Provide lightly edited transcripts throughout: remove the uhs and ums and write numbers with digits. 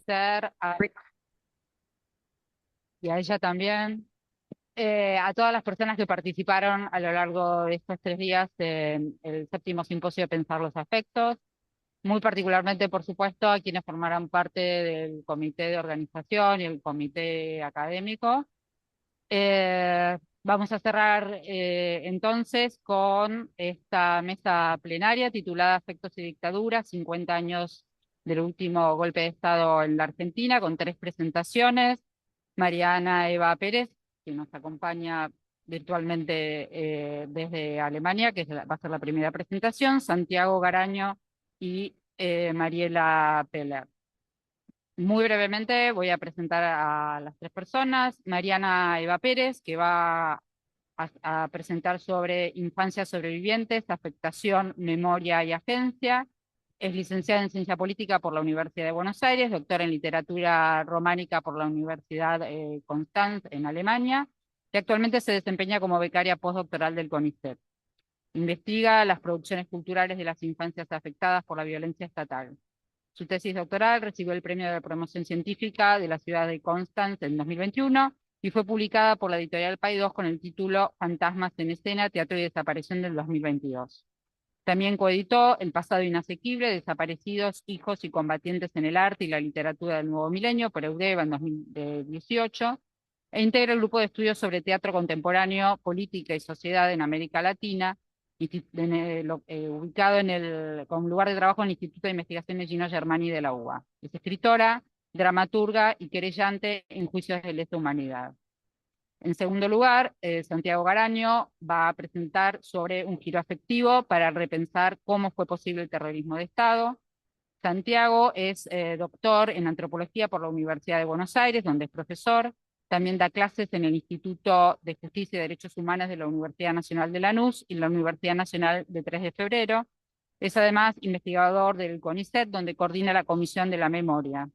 agradecer a Rick y a ella también, a todas las personas que participaron a lo largo de estos 3 días en el séptimo simposio de Pensar los Afectos, muy particularmente, por supuesto, a quienes formaron parte del comité de organización y el comité académico. Vamos a cerrar entonces con esta mesa plenaria titulada Afectos y Dictaduras, 50 años del último golpe de Estado en la Argentina, con 3 presentaciones. Mariana Eva Pérez, que nos acompaña virtualmente desde Alemania, que va a ser la primera presentación, Santiago Garaño y Mariela Peller. Muy brevemente voy a presentar a las 3 personas. Mariana Eva Pérez, que va a presentar sobre infancias sobrevivientes, afectación, memoria y agencia. Es licenciada en Ciencia Política por la Universidad de Buenos Aires, doctora en Literatura Románica por la Universidad Constanz en Alemania, y actualmente se desempeña como becaria postdoctoral del CONICET. Investiga las producciones culturales de las infancias afectadas por la violencia estatal. Su tesis doctoral recibió el Premio de la Promoción Científica de la ciudad de Constanz en 2021 y fue publicada por la editorial Paidós con el título Fantasmas en Escena, Teatro y Desaparición del 2022. También coeditó El pasado inasequible, Desaparecidos, hijos y combatientes en el arte y la literatura del nuevo milenio por Eudeva en 2018 e integra el grupo de estudios sobre teatro contemporáneo, política y sociedad en América Latina, ubicado con lugar de trabajo en el Instituto de Investigaciones Gino Germani de la UBA. Es escritora, dramaturga y querellante en juicios de lesa humanidad. En segundo lugar, Santiago Garaño va a presentar sobre un giro afectivo para repensar cómo fue posible el terrorismo de Estado. Santiago es doctor en antropología por la Universidad de Buenos Aires, donde es profesor. También da clases en el Instituto de Justicia y Derechos Humanos de la Universidad Nacional de Lanús y la Universidad Nacional de 3 de Febrero. Es además investigador del CONICET, donde coordina la Comisión de la Memoria.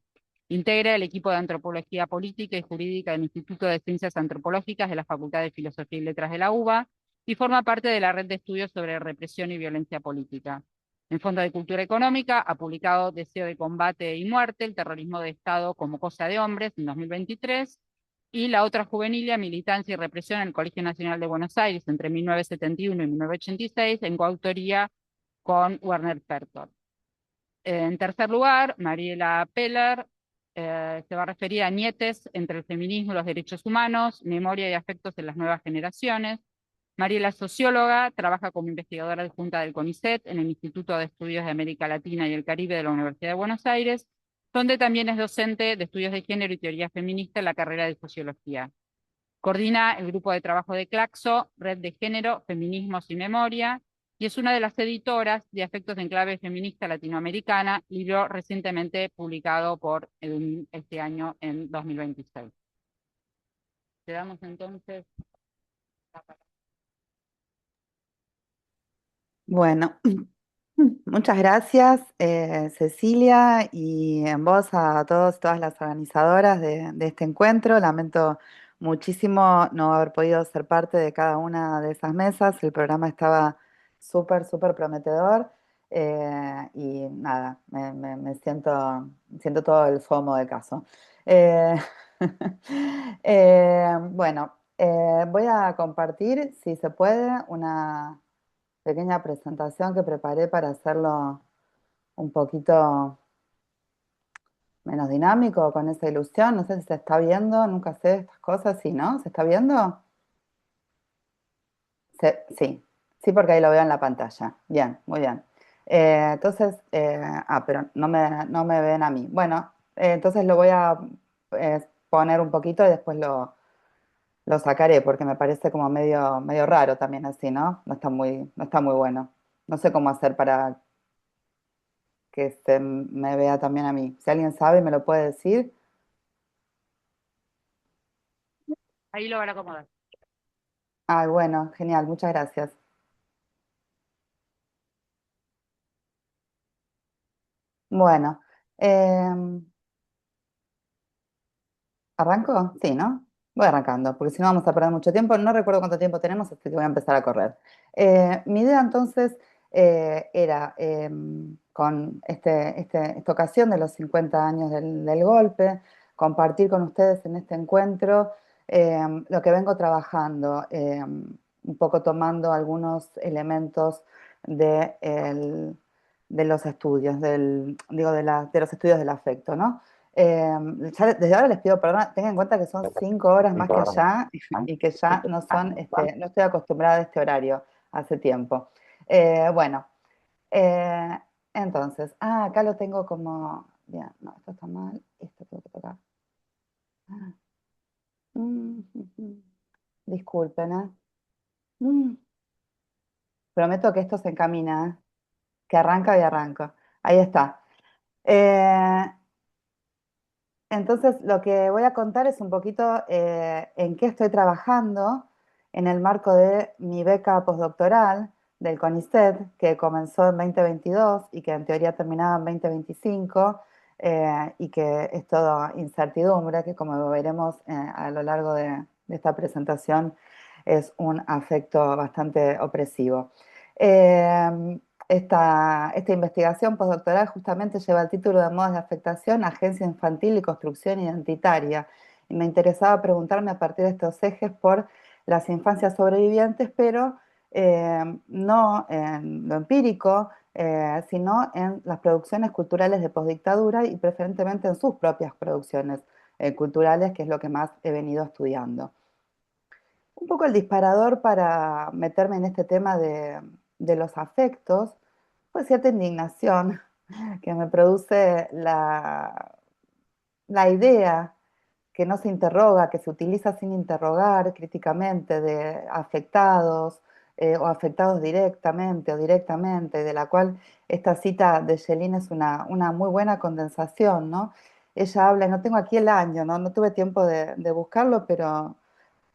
Integra el equipo de Antropología Política y Jurídica del Instituto de Ciencias Antropológicas de la Facultad de Filosofía y Letras de la UBA y forma parte de la red de estudios sobre represión y violencia política. En Fondo de Cultura Económica ha publicado Deseo de Combate y Muerte, el terrorismo de Estado como cosa de hombres en 2023 y La otra juvenilia, militancia y represión en el Colegio Nacional de Buenos Aires entre 1971 y 1986 en coautoría con Werner Pertor. En tercer lugar, Mariela Peller se va a referir a Nietes entre el feminismo y los derechos humanos, memoria y afectos en las nuevas generaciones. Mariela es socióloga, trabaja como investigadora adjunta del CONICET en el Instituto de Estudios de América Latina y el Caribe de la Universidad de Buenos Aires, donde también es docente de estudios de género y teoría feminista en la carrera de sociología. Coordina el grupo de trabajo de Claxo, Red de Género, Feminismos y Memoria, y es una de las editoras de Afectos en Clave Feminista Latinoamericana, libro recientemente publicado por este año en 2026. Le damos entonces la palabra. Bueno, muchas gracias, Cecilia, y en voz a todos y todas las organizadoras de este encuentro. Lamento muchísimo no haber podido ser parte de cada una de esas mesas. El programa estaba súper, súper prometedor, y nada, siento todo el FOMO del caso. Eh, bueno, voy a compartir, si se puede, una pequeña presentación que preparé para hacerlo un poquito menos dinámico con esa ilusión. No sé si se está viendo, nunca sé estas cosas, sí, ¿no? ¿Se está viendo? Sí, sí, porque ahí lo veo en la pantalla. Bien, muy bien. Pero no me ven a mí. Bueno, entonces lo voy a poner un poquito y después lo sacaré porque me parece como medio raro también así, ¿no? No está muy bueno. No sé cómo hacer para que se me vea también a mí. Si alguien sabe, me lo puede decir. Ahí lo van a acomodar. Ay, bueno, genial, muchas gracias. Bueno, ¿arranco? Sí, ¿no? Voy arrancando, porque si no vamos a perder mucho tiempo. No recuerdo cuánto tiempo tenemos, así que voy a empezar a correr. Mi idea entonces era con esta ocasión de los 50 años del golpe, compartir con ustedes en este encuentro lo que vengo trabajando, un poco tomando algunos elementos de, de los estudios, digo, de los estudios del afecto, ¿no? Ya desde ahora les pido perdón, tengan en cuenta que son 5 horas más que allá y que ya no son, no estoy acostumbrada a este horario hace tiempo. Bueno, eh, entonces, acá lo tengo como, bien, no, esto está mal, esto tengo que tocar. Ah, mm. Disculpen, ¿eh? Mm, Prometo que esto se encamina, ¿eh? Que arranca y arranco. Ahí está. Eh, Entonces, lo que voy a contar es un poquito en qué estoy trabajando en el marco de mi beca postdoctoral del CONICET, que comenzó en 2022 y que en teoría terminaba en 2025, y que es toda incertidumbre, que como veremos a lo largo de esta presentación, es un afecto bastante opresivo. Eh, esta investigación postdoctoral justamente lleva el título de Modos de Afectación, Agencia Infantil y Construcción Identitaria. Y me interesaba preguntarme a partir de estos ejes por las infancias sobrevivientes, pero no en lo empírico, sino en las producciones culturales de postdictadura y preferentemente en sus propias producciones culturales, que es lo que más he venido estudiando. Un poco el disparador para meterme en este tema de los afectos fue cierta indignación que me produce la idea que no se interroga, que se utiliza sin interrogar críticamente de afectados o afectados directamente o directamente, de la cual esta cita de Schelin es una muy buena condensación, ¿no? Ella habla, no tengo aquí el año, ¿no? No tuve tiempo de buscarlo, pero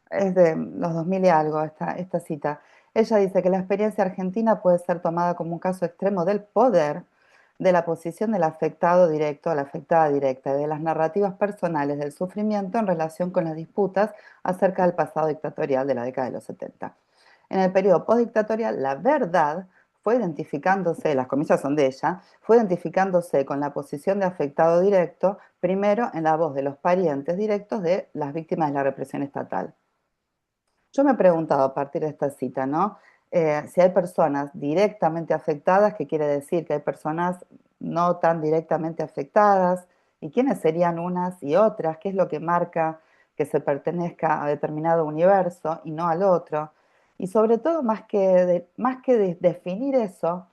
es de los 2000 y algo esta cita. Ella dice que la experiencia argentina puede ser tomada como un caso extremo del poder, de la posición del afectado directo a la afectada directa, de las narrativas personales del sufrimiento en relación con las disputas acerca del pasado dictatorial de la década de los 70. En el periodo postdictatorial, la verdad fue identificándose, las comillas son de ella, fue identificándose con la posición de afectado directo, primero en la voz de los parientes directos de las víctimas de la represión estatal. Yo me he preguntado a partir de esta cita, ¿no? Si hay personas directamente afectadas, ¿qué quiere decir? Que hay personas no tan directamente afectadas, ¿y quiénes serían unas y otras? ¿Qué es lo que marca que se pertenezca a determinado universo y no al otro? Y sobre todo, más que definir eso,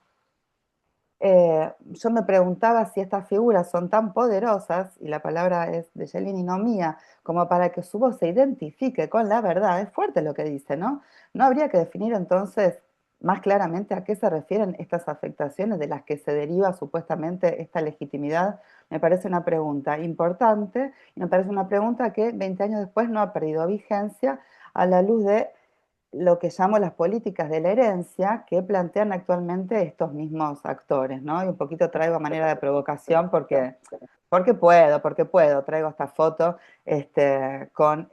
yo me preguntaba si estas figuras son tan poderosas, y la palabra es de Cellini, no mía, como para que su voz se identifique con la verdad. Es fuerte lo que dice, ¿no? ¿No habría que definir entonces más claramente a qué se refieren estas afectaciones de las que se deriva supuestamente esta legitimidad? Me parece una pregunta importante y me parece una pregunta que 20 años después no ha perdido vigencia a la luz de lo que llamo las políticas de la herencia que plantean actualmente estos mismos actores, ¿no? Y un poquito traigo a manera de provocación porque puedo, traigo esta foto con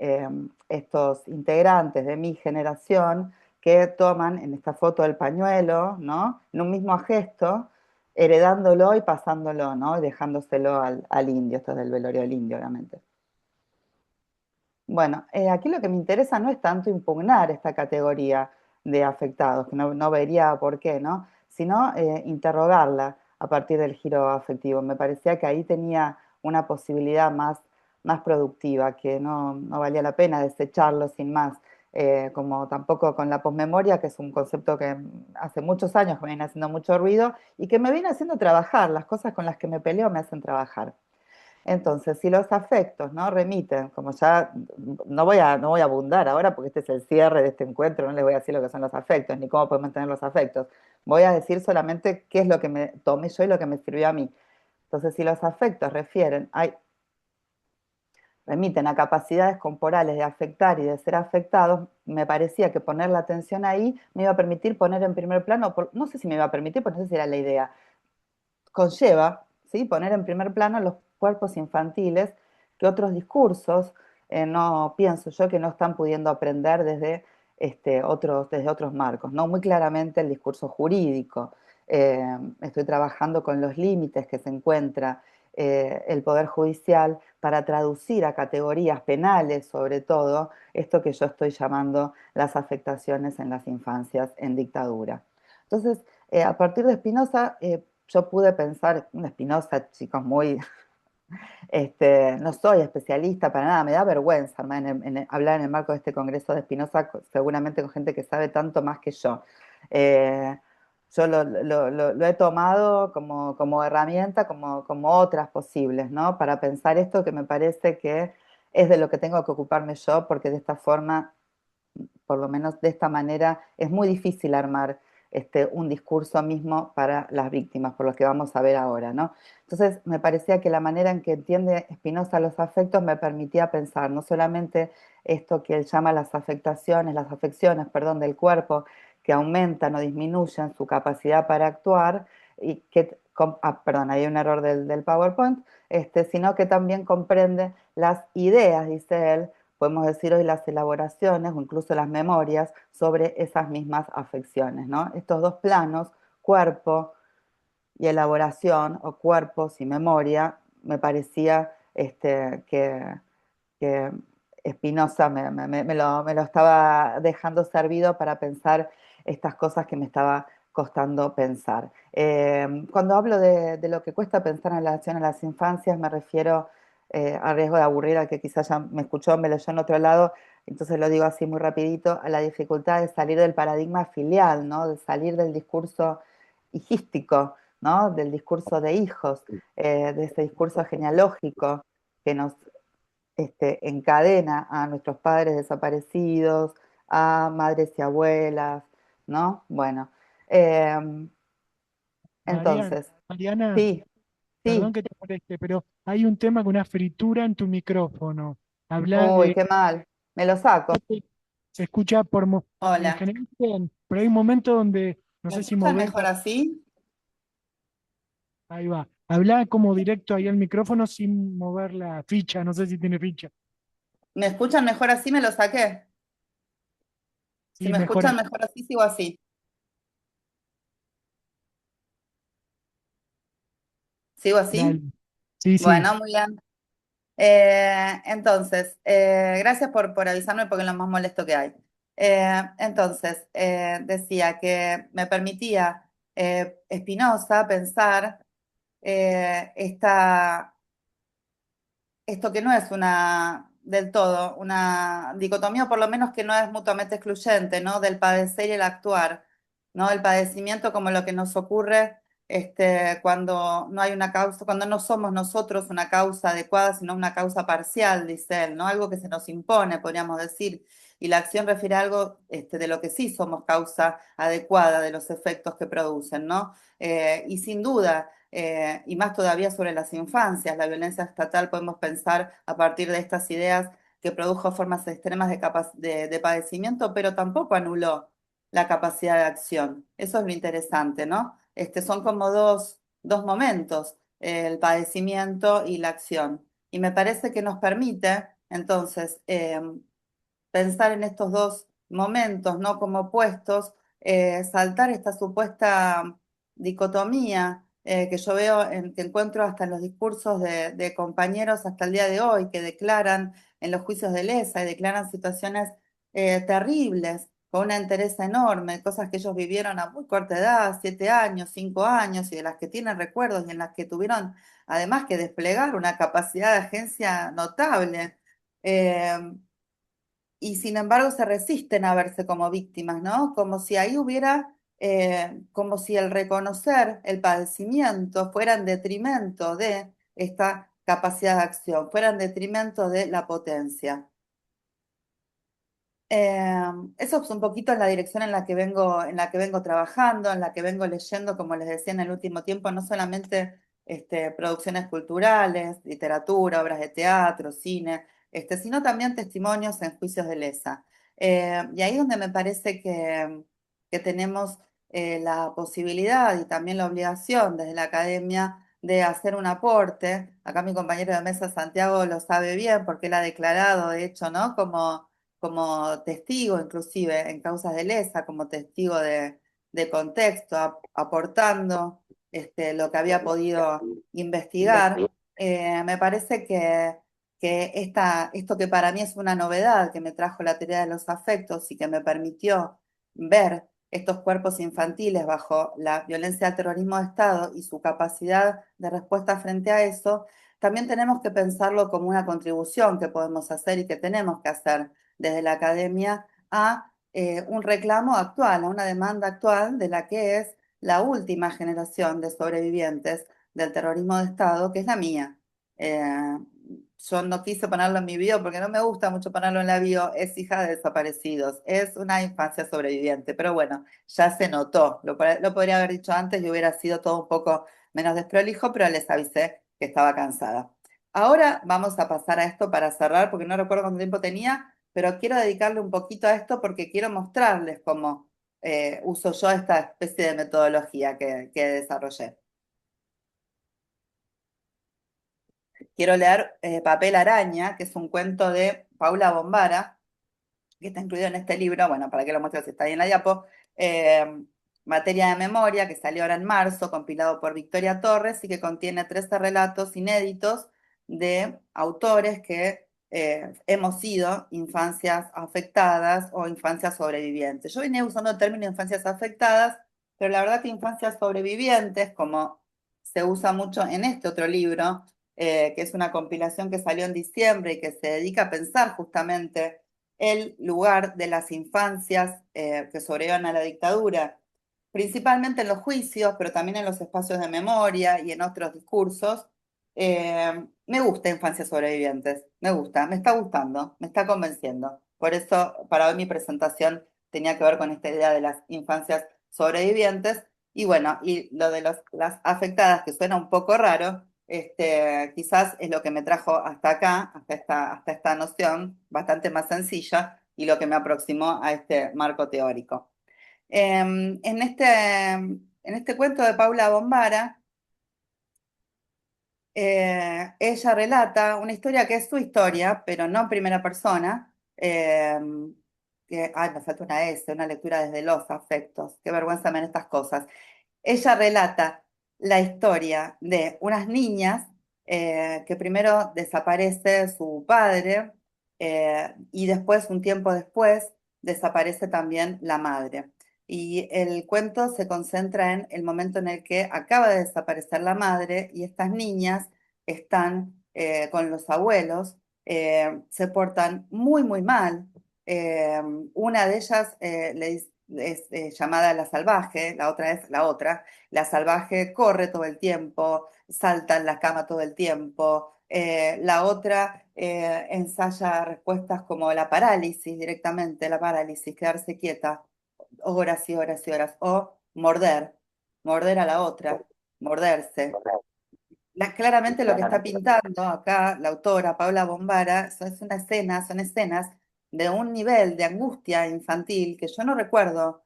estos integrantes de mi generación que toman en esta foto el pañuelo, ¿no? En un mismo gesto, heredándolo y pasándolo, ¿no? Y dejándoselo al indio, esto es del velorio del indio, obviamente. Bueno, aquí lo que me interesa no es tanto impugnar esta categoría de afectados, que no vería por qué, ¿no? Sino interrogarla a partir del giro afectivo. Me parecía que ahí tenía una posibilidad más productiva, que no valía la pena desecharlo sin más, como tampoco con la posmemoria, que es un concepto que hace muchos años me viene haciendo mucho ruido y que me viene haciendo trabajar. Las cosas con las que me peleo me hacen trabajar. Entonces, si los afectos no remiten, como ya no voy a abundar ahora porque este es el cierre de este encuentro, no les voy a decir lo que son los afectos ni cómo podemos tener los afectos. Voy a decir solamente qué es lo que me tomé yo y lo que me sirvió a mí. Entonces, si los afectos remiten a capacidades corporales de afectar y de ser afectados, me parecía que poner la atención ahí me iba a permitir poner en primer plano, no sé si me iba a permitir, porque no sé si era la idea, conlleva, ¿sí?, poner en primer plano los cuerpos infantiles que otros discursos, no pienso yo que no están pudiendo aprender desde otros marcos, ¿no? Muy claramente el discurso jurídico. estoy trabajando con los límites que se encuentra el Poder Judicial para traducir a categorías penales, sobre todo, esto que yo estoy llamando las afectaciones en las infancias en dictadura. Entonces, a partir de Spinoza, yo pude pensar, Spinoza, chicos, muy no soy especialista para nada, me da vergüenza hablar en el marco de este congreso de Spinoza, seguramente con gente que sabe tanto más que yo. Eh, yo lo he tomado como herramienta, como otras posibles, ¿no? Para pensar esto que me parece que es de lo que tengo que ocuparme yo, porque de esta forma por lo menos de esta manera, es muy difícil armar un discurso mismo para las víctimas, por lo que vamos a ver ahora, ¿no? Entonces, me parecía que la manera en que entiende Spinoza los afectos me permitía pensar no solamente esto que él llama las afecciones, perdón, del cuerpo, que aumentan o disminuyen su capacidad para actuar, y que, perdón, hay un error del PowerPoint, sino que también comprende las ideas, dice él, podemos decir hoy las elaboraciones o incluso las memorias sobre esas mismas afecciones, ¿no? Estos dos planos, cuerpo y elaboración, o cuerpos y memoria, me parecía que Spinoza me lo estaba dejando servido para pensar estas cosas que me estaba costando pensar. Cuando hablo de lo que cuesta pensar en relación a las infancias, me refiero a riesgo de aburrir al que quizás ya me escuchó, me leyó en otro lado, entonces lo digo así muy rapidito, a la dificultad de salir del paradigma filial, ¿no? De salir del discurso hijístico, ¿no? Del discurso de hijos, de ese discurso genealógico que nos encadena a nuestros padres desaparecidos, a madres y abuelas, ¿no? Bueno, eh, Mariana, entonces, Mariana, sí, perdón sí, que te moleste, pero hay un tema con una fritura en tu micrófono. Habla uy, de, qué mal, me lo saco. se escucha en Hola, general bien, pero hay un momento donde no ¿me sé si escuchan mover mejor así? ahí va. Habla como directo ahí al micrófono sin mover la ficha, no sé si tiene ficha. ¿Me escuchan mejor así? Me lo saqué. Si Sí, me mejor ahí. escuchan mejor así, sigo así. ¿Sigo Dale. así? Sí, sí. Bueno, muy bien. Entonces, gracias por avisarme porque es lo más molesto que hay. Entonces, decía que me permitía Spinoza pensar esto que no es del todo una dicotomía, o por lo menos que no es mutuamente excluyente, ¿no? Del padecer y el actuar, ¿no? El padecimiento como lo que nos ocurre cuando no hay una causa, cuando no somos nosotros una causa adecuada, sino una causa parcial, dice él, ¿no? Algo que se nos impone, podríamos decir. Y la acción refiere a algo de lo que sí somos causa adecuada de los efectos que producen, ¿no? Y sin duda, y más todavía sobre las infancias. La violencia estatal podemos pensar a partir de estas ideas que produjo formas extremas de padecimiento, pero tampoco anuló la capacidad de acción. Eso es lo interesante, ¿no? Son como dos momentos, el padecimiento y la acción. Y me parece que nos permite, entonces, pensar en estos dos momentos, ¿no? Como opuestos, saltar esta supuesta dicotomía que yo veo, que encuentro hasta en los discursos de compañeros hasta el día de hoy, que declaran en los juicios de lesa y declaran situaciones terribles, con una entereza enorme, cosas que ellos vivieron a muy corta edad, 7 años, 5 años, y de las que tienen recuerdos y en las que tuvieron además que desplegar una capacidad de agencia notable. Eh, y sin embargo se resisten a verse como víctimas, ¿no? Como si ahí hubiera, como si el reconocer el padecimiento fuera en detrimento de esta capacidad de acción, fuera en detrimento de la potencia. Eh, Eso es un poquito en la dirección en la que vengo trabajando, en la que vengo leyendo, como les decía en el último tiempo, no solamente producciones culturales, literatura, obras de teatro, cine, sino también testimonios en juicios de lesa. Y ahí es donde me parece que tenemos la posibilidad y también la obligación desde la academia de hacer un aporte. Acá mi compañero de mesa Santiago lo sabe bien porque él ha declarado, de hecho, ¿no? Como testigo, inclusive en causas de lesa, como testigo de contexto, aportando lo que había podido investigar, me parece que esto que para mí es una novedad, que me trajo la teoría de los afectos y que me permitió ver estos cuerpos infantiles bajo la violencia del terrorismo de Estado y su capacidad de respuesta frente a eso, también tenemos que pensarlo como una contribución que podemos hacer y que tenemos que hacer desde la academia a un reclamo actual, a una demanda actual de la que es la última generación de sobrevivientes del terrorismo de Estado, que es la mía. Yo no quise ponerlo en mi bio porque no me gusta mucho ponerlo en la bio, es hija de desaparecidos, es una infancia sobreviviente, pero bueno, ya se notó, lo podría haber dicho antes y hubiera sido todo un poco menos desprolijo, pero les avisé que estaba cansada. Ahora vamos a pasar a esto para cerrar, porque no recuerdo cuánto tiempo tenía, pero quiero dedicarle un poquito a esto porque quiero mostrarles cómo uso yo esta especie de metodología que desarrollé. Quiero leer Papel Araña, que es un cuento de Paula Bombara, que está incluido en este libro, bueno, para que lo muestre si está ahí en la diapo, Materia de Memoria, que salió ahora en marzo, compilado por Victoria Torres y que contiene 13 relatos inéditos de autores que hemos sido infancias afectadas o infancias sobrevivientes. Yo venía usando el término infancias afectadas, pero la verdad que infancias sobrevivientes, como se usa mucho en este otro libro, que es una compilación que salió en diciembre y que se dedica a pensar justamente el lugar de las infancias que sobreviven a la dictadura, principalmente en los juicios, pero también en los espacios de memoria y en otros discursos. Me gusta Infancias Sobrevivientes, me gusta, me está gustando, me está convenciendo. Por eso, para hoy mi presentación tenía que ver con esta idea de las infancias sobrevivientes. Y bueno, y lo de las afectadas, que suena un poco raro, quizás es lo que me trajo hasta acá, hasta esta noción bastante más sencilla y lo que me aproximó a este marco teórico. En este cuento de Paula Bombara, ella relata una historia que es su historia, pero no en primera persona. Me falta una S, una lectura desde los afectos. Qué vergüenza me dan estas cosas. Ella relata la historia de unas niñas que primero desaparece su padre y después, un tiempo después, desaparece también la madre. Y el cuento se concentra en el momento en el que acaba de desaparecer la madre y estas niñas están con los abuelos, se portan muy, muy mal. Eh, una de ellas es llamada la salvaje, la otra es la otra. La salvaje corre todo el tiempo, salta en la cama todo el tiempo. La otra ensaya respuestas como la parálisis directamente, la parálisis, quedarse quieta horas y horas y horas, o morder a la otra, morderse. Claramente lo que está pintando acá la autora Paula Bombara son escenas de un nivel de angustia infantil que yo no recuerdo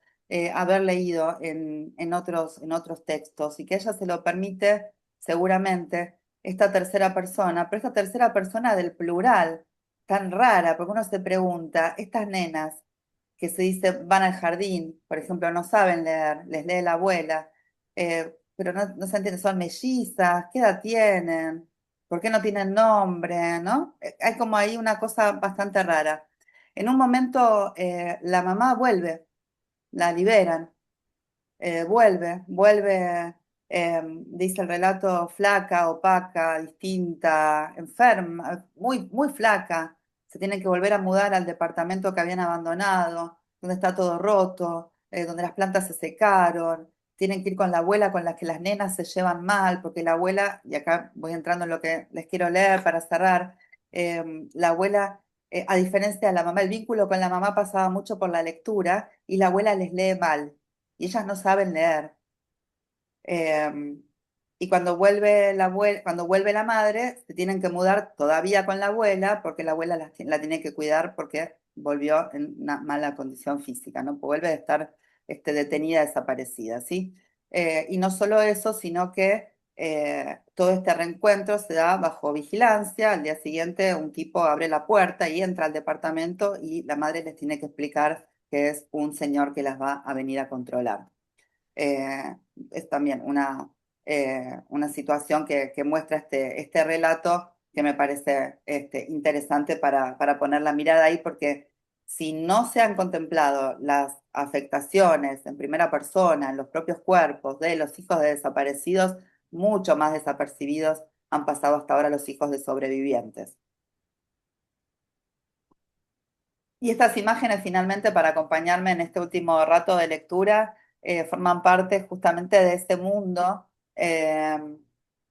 haber leído en otros textos y que ella se lo permite seguramente esta tercera persona, pero esta tercera persona del plural, tan rara, porque uno se pregunta, estas nenas que se dice van al jardín, por ejemplo, no saben leer, les lee la abuela, pero no se entiende, son mellizas, ¿qué edad tienen? ¿Por qué no tienen nombre? ¿No? Hay como ahí una cosa bastante rara. En un momento la mamá vuelve, la liberan, vuelve, dice el relato, flaca, opaca, distinta, enferma, muy, muy flaca. Se tienen que volver a mudar al departamento que habían abandonado, donde está todo roto, donde las plantas se secaron. Tienen que ir con la abuela con la que las nenas se llevan mal, porque la abuela, y acá voy entrando en lo que les quiero leer para cerrar, la abuela, a diferencia de la mamá, el vínculo con la mamá pasaba mucho por la lectura y la abuela les lee mal y ellas no saben leer. Eh, y cuando vuelve la madre, se tienen que mudar todavía con la abuela, porque la abuela la tiene que cuidar porque volvió en una mala condición física, ¿no? Vuelve a estar detenida, desaparecida, ¿sí? Y no solo eso, sino que todo este reencuentro se da bajo vigilancia. Al día siguiente un tipo abre la puerta y entra al departamento y la madre les tiene que explicar que es un señor que las va a venir a controlar. eh, es también una situación que muestra este relato que me parece interesante para poner la mirada ahí, porque si no se han contemplado las afectaciones en primera persona, en los propios cuerpos de los hijos de desaparecidos, mucho más desapercibidos han pasado hasta ahora los hijos de sobrevivientes. Y estas imágenes finalmente para acompañarme en este último rato de lectura forman parte justamente de ese mundo eh,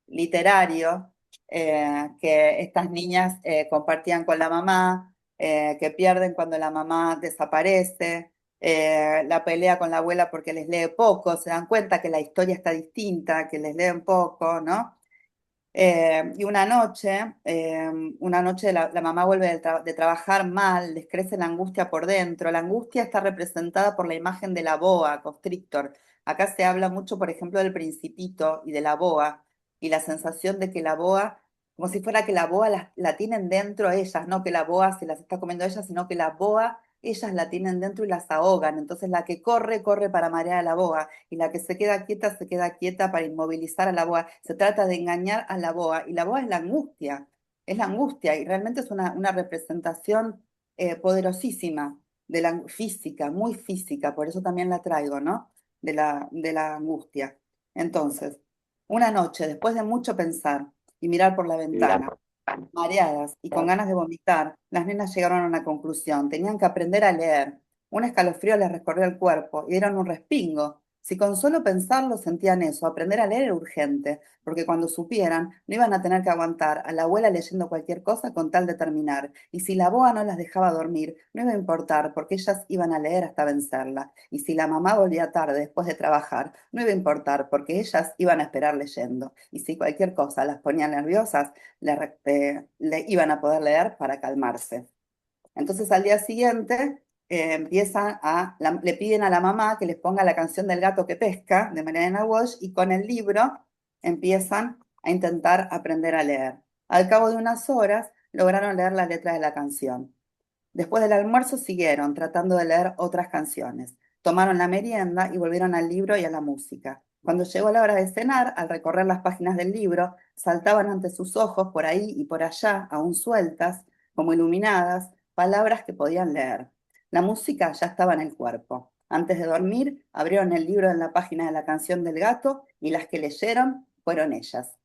literario que estas niñas compartían con la mamá, que pierden cuando la mamá desaparece, la pelea con la abuela porque les lee poco, se dan cuenta que la historia está distinta, que les leen poco, ¿no? Y una noche la mamá vuelve de trabajar mal, les crece la angustia por dentro. La angustia está representada por la imagen de la boa constrictor. Acá se habla mucho, por ejemplo, del principito y de la boa, y la sensación de que la boa, como si fuera que la boa la tienen dentro ellas, no que la boa se las está comiendo ellas, sino que la boa ellas la tienen dentro y las ahogan. Entonces la que corre, corre para marear a la boa y la que se queda quieta para inmovilizar a la boa. Se trata de engañar a la boa y la boa es la angustia y realmente es una representación poderosísima de la física, muy física, por eso también la traigo, ¿no? De la angustia. Entonces, una noche, después de mucho pensar y mirar por la ventana, mareadas y con ganas de vomitar, las nenas llegaron a una conclusión. Tenían que aprender a leer. Un escalofrío les recorrió el cuerpo y dieron un respingo. Si con solo pensarlo sentían eso, aprender a leer era urgente, porque cuando supieran, no iban a tener que aguantar a la abuela leyendo cualquier cosa con tal de terminar. Y si la boa no las dejaba dormir, no iba a importar, porque ellas iban a leer hasta vencerla. Y si la mamá volvía tarde después de trabajar, no iba a importar, porque ellas iban a esperar leyendo. Y si cualquier cosa las ponía nerviosas, le iban a poder leer para calmarse. Entonces al día siguiente le piden a la mamá que les ponga la canción del gato que pesca de Mariana Walsh y con el libro empiezan a intentar aprender a leer. Al cabo de unas horas lograron leer la letra de la canción. Después del almuerzo siguieron tratando de leer otras canciones. Tomaron la merienda y volvieron al libro y a la música. Cuando llegó la hora de cenar, al recorrer las páginas del libro, saltaban ante sus ojos por ahí y por allá, aún sueltas, como iluminadas, palabras que podían leer. La música ya estaba en el cuerpo. Antes de dormir, abrieron el libro en la página de la canción del gato y las que leyeron fueron ellas.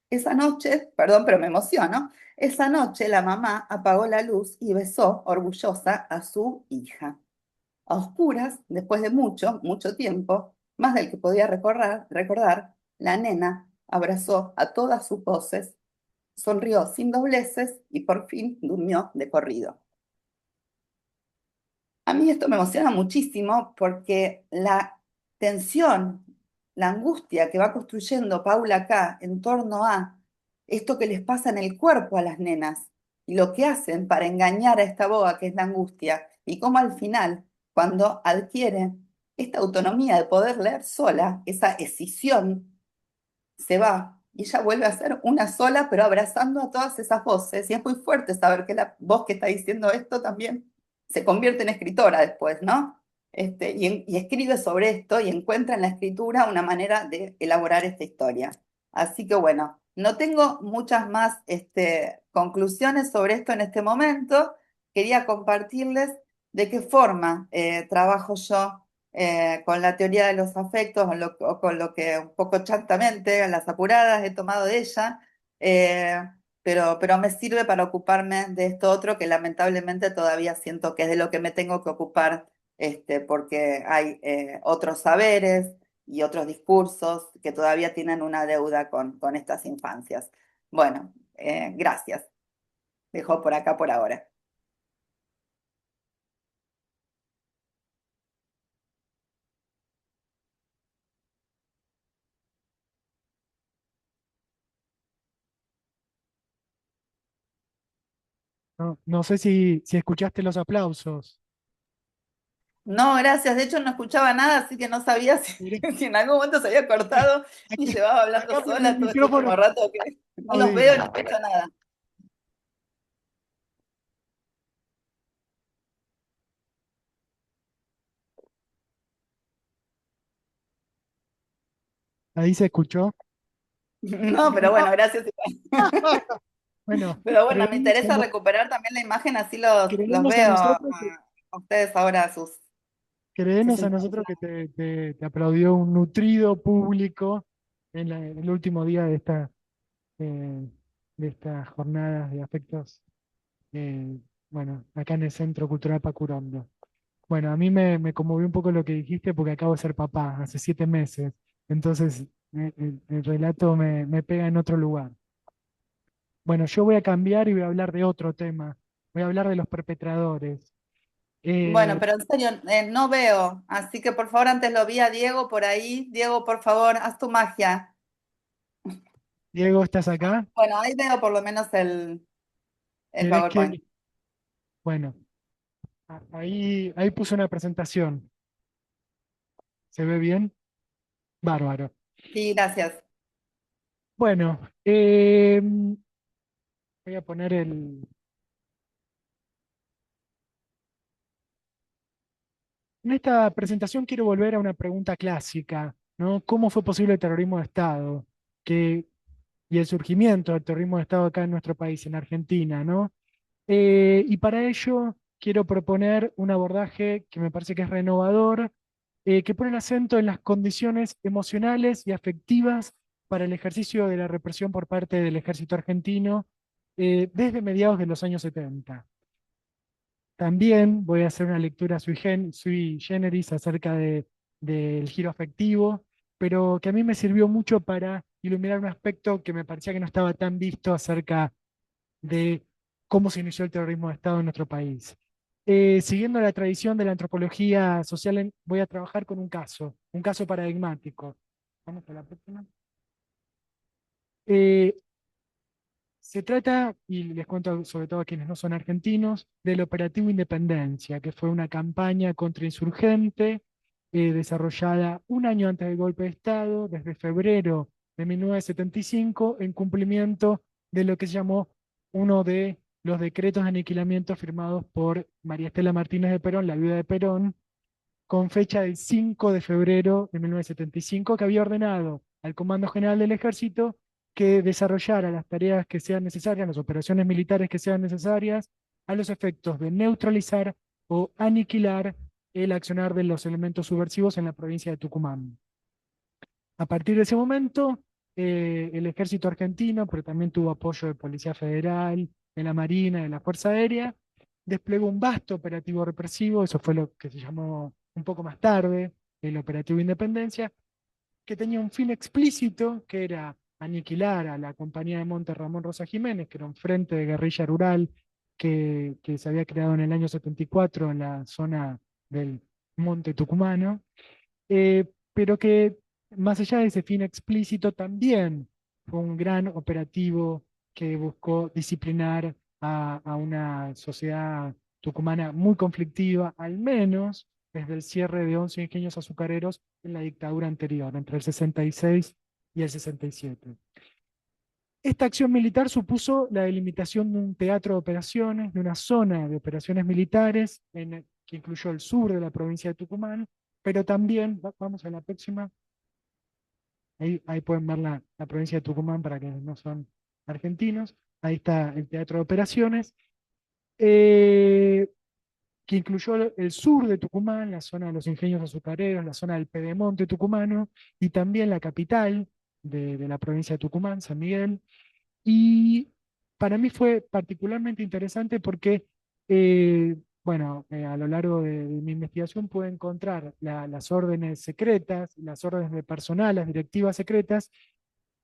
Esa noche, perdón, pero me emociono, esa noche la mamá apagó la luz y besó, orgullosa, a su hija. A oscuras, después de mucho, mucho tiempo, más del que podía recordar, la nena abrazó a todas sus voces, sonrió sin dobleces y por fin durmió de corrido. A mí esto me emociona muchísimo porque la tensión, la angustia que va construyendo Paula acá en torno a esto que les pasa en el cuerpo a las nenas y lo que hacen para engañar a esta boa que es la angustia y cómo al final, cuando adquiere esta autonomía de poder leer sola, esa escisión se va y ella vuelve a ser una sola, pero abrazando a todas esas voces. Y es muy fuerte saber que la voz que está diciendo esto también se convierte en escritora después, ¿no? Y escribe sobre esto y encuentra en la escritura una manera de elaborar esta historia. Así que bueno, no tengo muchas más conclusiones sobre esto en este momento. Quería compartirles de qué forma trabajo yo con la teoría de los afectos o con lo que un poco chantamente, a las apuradas, he tomado de ella, eh, pero me sirve para ocuparme de esto otro que lamentablemente todavía siento que es de lo que me tengo que ocupar, porque hay otros saberes y otros discursos que todavía tienen una deuda con estas infancias. Bueno, gracias. Dejo por acá por ahora. No, no sé si escuchaste los aplausos. No, gracias. De hecho, no escuchaba nada, así que no sabía si, Direct- si en algún momento se había cortado y Acá, llevaba hablando acá prende el sola todo este micrófono último rato que no los veo y no aplaudimos. escucho nada. Ahí se escuchó. No, pero bueno, gracias igual. Bueno, Pero bueno, me creemos a, interesa recuperar también la imagen, así los creemos a veo nosotros a ustedes ahora, sus Créenos a nosotros intervenciones. que te aplaudió un nutrido público en el último día eh, de estas jornadas de afectos, eh, bueno, acá en el Centro Cultural Pacurondo. Bueno, a mí me conmovió un poco lo que dijiste porque acabo de ser papá hace 7 meses, entonces el relato me pega en otro lugar. Bueno, yo voy a cambiar y voy a hablar de otro tema, voy a hablar de los perpetradores. Bueno, Eh, pero en serio, no veo, así que por favor, antes lo vi a Diego por ahí. Diego, por favor, haz tu magia. Diego, ¿estás acá? Bueno, ahí veo por lo menos el ¿Querés PowerPoint. que, bueno, ahí puse una presentación. ¿Se ve bien? Bárbaro. Sí, gracias. Bueno, voy a poner el... En esta presentación quiero volver a una pregunta clásica, ¿no? ¿Cómo fue posible el terrorismo de Estado? Que, y el surgimiento del terrorismo de Estado acá en nuestro país, en Argentina, ¿no? Y para ello quiero proponer un abordaje que me parece que es renovador, que pone el acento en las condiciones emocionales y afectivas para el ejercicio de la represión por parte del ejército argentino desde mediados de los años 70. También voy a hacer una lectura sui generis acerca del giro afectivo, pero que a mí me sirvió mucho para iluminar un aspecto que me parecía que no estaba tan visto acerca de cómo se inició el terrorismo de Estado en nuestro país. Siguiendo la tradición de la antropología social, voy a trabajar con un caso paradigmático. Vamos a la próxima. Eh, Se trata, y les cuento sobre todo a quienes no son argentinos, del Operativo Independencia, que fue una campaña contrainsurgente desarrollada un año antes del golpe de Estado, desde febrero de 1975, en cumplimiento de lo que se llamó uno de los decretos de aniquilamiento firmados por María Estela Martínez de Perón, la viuda de Perón, con fecha del 5 de febrero de 1975, que había ordenado al Comando General del Ejército que desarrollara las tareas que sean necesarias, las operaciones militares que sean necesarias, a los efectos de neutralizar o aniquilar el accionar de los elementos subversivos en la provincia de Tucumán. A partir de ese momento, el ejército argentino, pero también tuvo apoyo de Policía Federal, de la Marina, de la Fuerza Aérea, desplegó un vasto operativo represivo, eso fue lo que se llamó un poco más tarde, el Operativo Independencia, que tenía un fin explícito, que era aniquilar a la compañía de Monte Ramón Rosa Jiménez, que era un frente de guerrilla rural que se había creado en el año 74 en la zona del Monte Tucumano, pero que más allá de ese fin explícito también fue un gran operativo que buscó disciplinar a una sociedad tucumana muy conflictiva, al menos desde el cierre de 11 ingenios azucareros en la dictadura anterior, entre el 66 y el 67. Esta acción militar supuso la delimitación de un teatro de operaciones, de una zona de operaciones militares, que incluyó el sur de la provincia de Tucumán, pero también, vamos a la próxima, ahí pueden ver la provincia de Tucumán para quienes no son argentinos, ahí está el teatro de operaciones, eh, que incluyó el sur de Tucumán, la zona de los ingenios azucareros, la zona del Pedemonte tucumano, y también la capital de la provincia de Tucumán, San Miguel. Y para mí fue particularmente interesante porque, bueno, a lo largo de mi investigación pude encontrar las órdenes secretas, las órdenes de personal, las directivas secretas,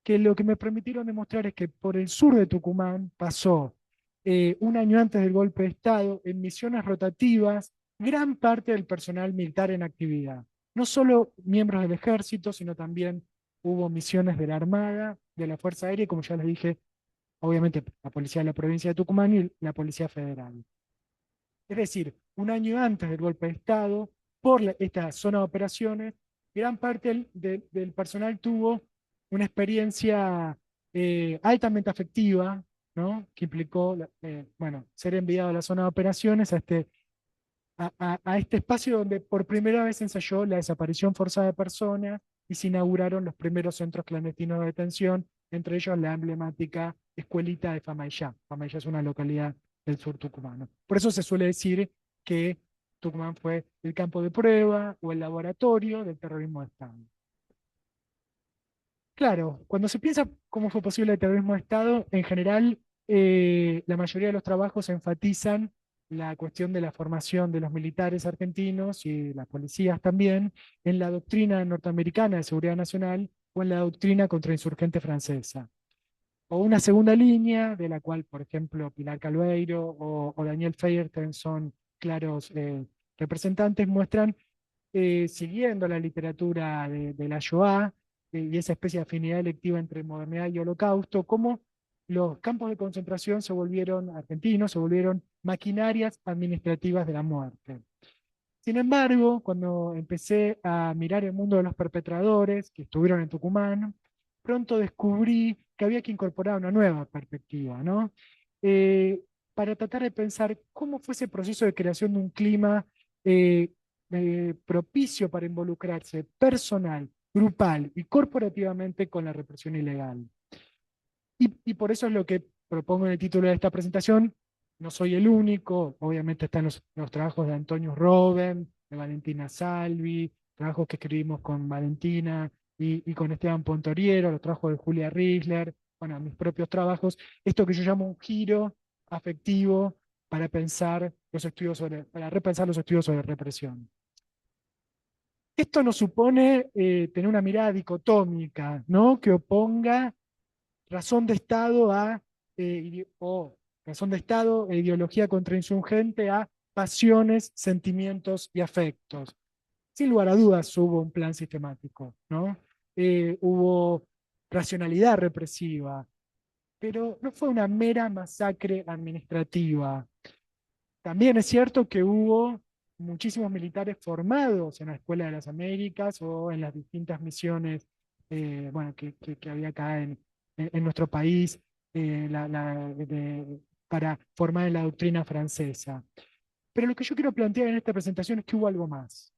que lo que me permitieron demostrar es que por el sur de Tucumán pasó un año antes del golpe de Estado, en misiones rotativas, gran parte del personal militar en actividad. No solo miembros del ejército, sino también hubo misiones de la Armada, de la Fuerza Aérea, y como ya les dije, obviamente la policía de la provincia de Tucumán y la Policía Federal. Es decir, un año antes del golpe de Estado, por esta zona de operaciones, gran parte del personal tuvo una experiencia altamente afectiva, ¿no? Que implicó bueno, ser enviado a la zona de operaciones, a este espacio donde por primera vez se ensayó la desaparición forzada de personas y se inauguraron los primeros centros clandestinos de detención, entre ellos la emblemática Escuelita de Famaillá. Famaillá es una localidad del sur tucumano. Por eso se suele decir que Tucumán fue el campo de prueba o el laboratorio del terrorismo de Estado. Claro, cuando se piensa cómo fue posible el terrorismo de Estado, en general la mayoría de los trabajos enfatizan la cuestión de la formación de los militares argentinos y las policías también en la doctrina norteamericana de seguridad nacional o en la doctrina contrainsurgente francesa. O una segunda línea, de la cual, por ejemplo, Pilar Calveiro o Daniel Feierstein son claros representantes, muestran, siguiendo la literatura de la Shoah y esa especie de afinidad electiva entre modernidad y holocausto, cómo los campos de concentración se volvieron, argentinos, se volvieron maquinarias administrativas de la muerte. Sin embargo, cuando empecé a mirar el mundo de los perpetradores que estuvieron en Tucumán, pronto descubrí que había que incorporar una nueva perspectiva, ¿no? Eh, para tratar de pensar cómo fue ese proceso de creación de un clima eh, propicio para involucrarse personal, grupal y corporativamente con la represión ilegal. Y por eso es lo que propongo en el título de esta presentación. No soy el único, obviamente están los trabajos de Antonio Robben, de Valentina Salvi, trabajos que escribimos con Valentina y con Esteban Pontoriero, los trabajos de Julia Riesler, bueno, mis propios trabajos, esto que yo llamo un giro afectivo para pensar los estudios para repensar los estudios sobre represión. Esto no supone tener una mirada dicotómica, ¿no? Que oponga razón de Estado o razón de Estado e ideología contrainsurgente a pasiones, sentimientos y afectos. Sin lugar a dudas hubo un plan sistemático, ¿no? Hubo racionalidad represiva, pero no fue una mera masacre administrativa. También es cierto que hubo muchísimos militares formados en la Escuela de las Américas o en las distintas misiones bueno, que había acá en nuestro país para formar en la doctrina francesa. Pero lo que yo quiero plantear en esta presentación es que hubo algo más,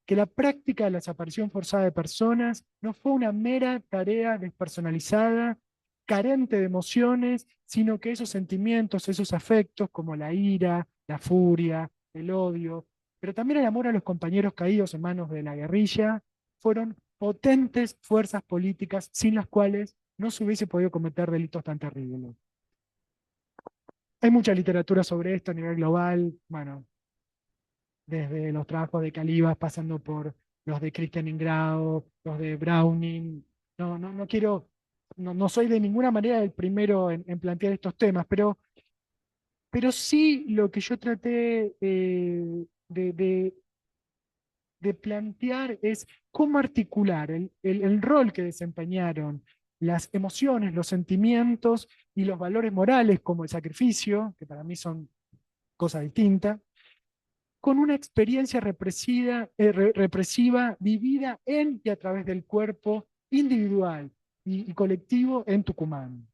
que la práctica de la desaparición forzada de personas no fue una mera tarea despersonalizada, carente de emociones, sino que esos sentimientos, esos afectos como la ira, la furia, el odio, pero también el amor a los compañeros caídos en manos de la guerrilla, fueron potentes fuerzas políticas sin las cuales no se hubiese podido cometer delitos tan terribles. Hay mucha literatura sobre esto a nivel global, bueno, desde los trabajos de Calibas, pasando por los de Christian Ingrao, los de Browning. No quiero, no soy de ninguna manera el primero en plantear estos temas, pero sí lo que yo traté de plantear es cómo articular el rol que desempeñaron las emociones, los sentimientos y los valores morales, como el sacrificio, que para mí son cosas distintas, con una experiencia represiva vivida en y a través del cuerpo individual y colectivo en Tucumán.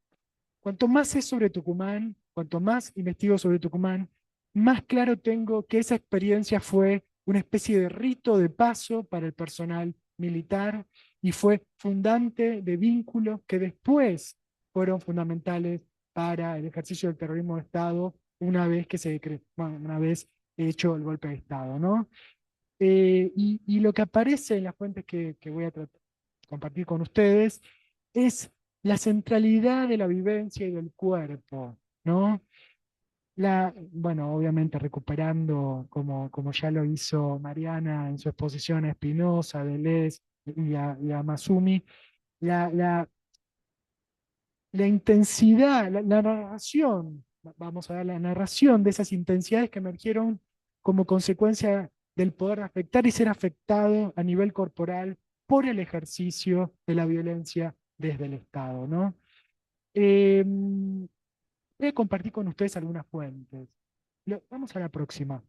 Cuanto más sé sobre Tucumán, cuanto más investigo sobre Tucumán, más claro tengo que esa experiencia fue una especie de rito de paso para el personal militar y fue fundante de vínculos que después fueron fundamentales para el ejercicio del terrorismo de Estado una vez hecho el golpe de Estado, ¿no? Y lo que aparece en las fuentes que voy a compartir con ustedes es la centralidad de la vivencia y del cuerpo, ¿no? Bueno, obviamente recuperando, como ya lo hizo Mariana en su exposición a Spinoza, Deleuze y a Masumi, la, la, la intensidad, la narración, vamos a ver, la narración de esas intensidades que emergieron como consecuencia del poder afectar y ser afectado a nivel corporal por el ejercicio de la violencia desde el Estado, ¿no? Voy a compartir con ustedes algunas fuentes. Vamos a la próxima.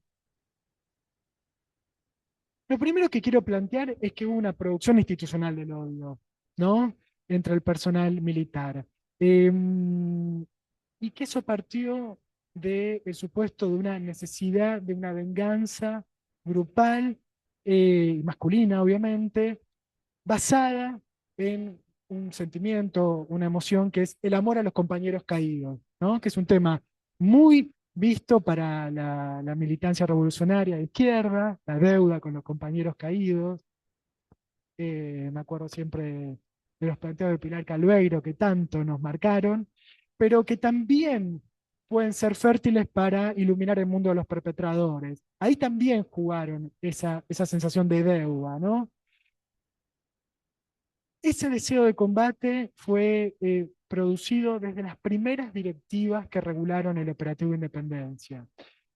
Lo primero que quiero plantear es que hubo una producción institucional del odio, ¿no? Entre el personal militar. Y que eso partió del supuesto de una necesidad de una venganza grupal, masculina, obviamente, basada en un sentimiento, una emoción que es el amor a los compañeros caídos, ¿no? Que es un tema muy visto para la militancia revolucionaria de izquierda, la deuda con los compañeros caídos. Me acuerdo siempre de los planteos de Pilar Calveiro que tanto nos marcaron, pero que también pueden ser fértiles para iluminar el mundo de los perpetradores. Ahí también jugaron esa sensación de deuda, ¿no? Ese deseo de combate fue producido desde las primeras directivas que regularon el operativo Independencia.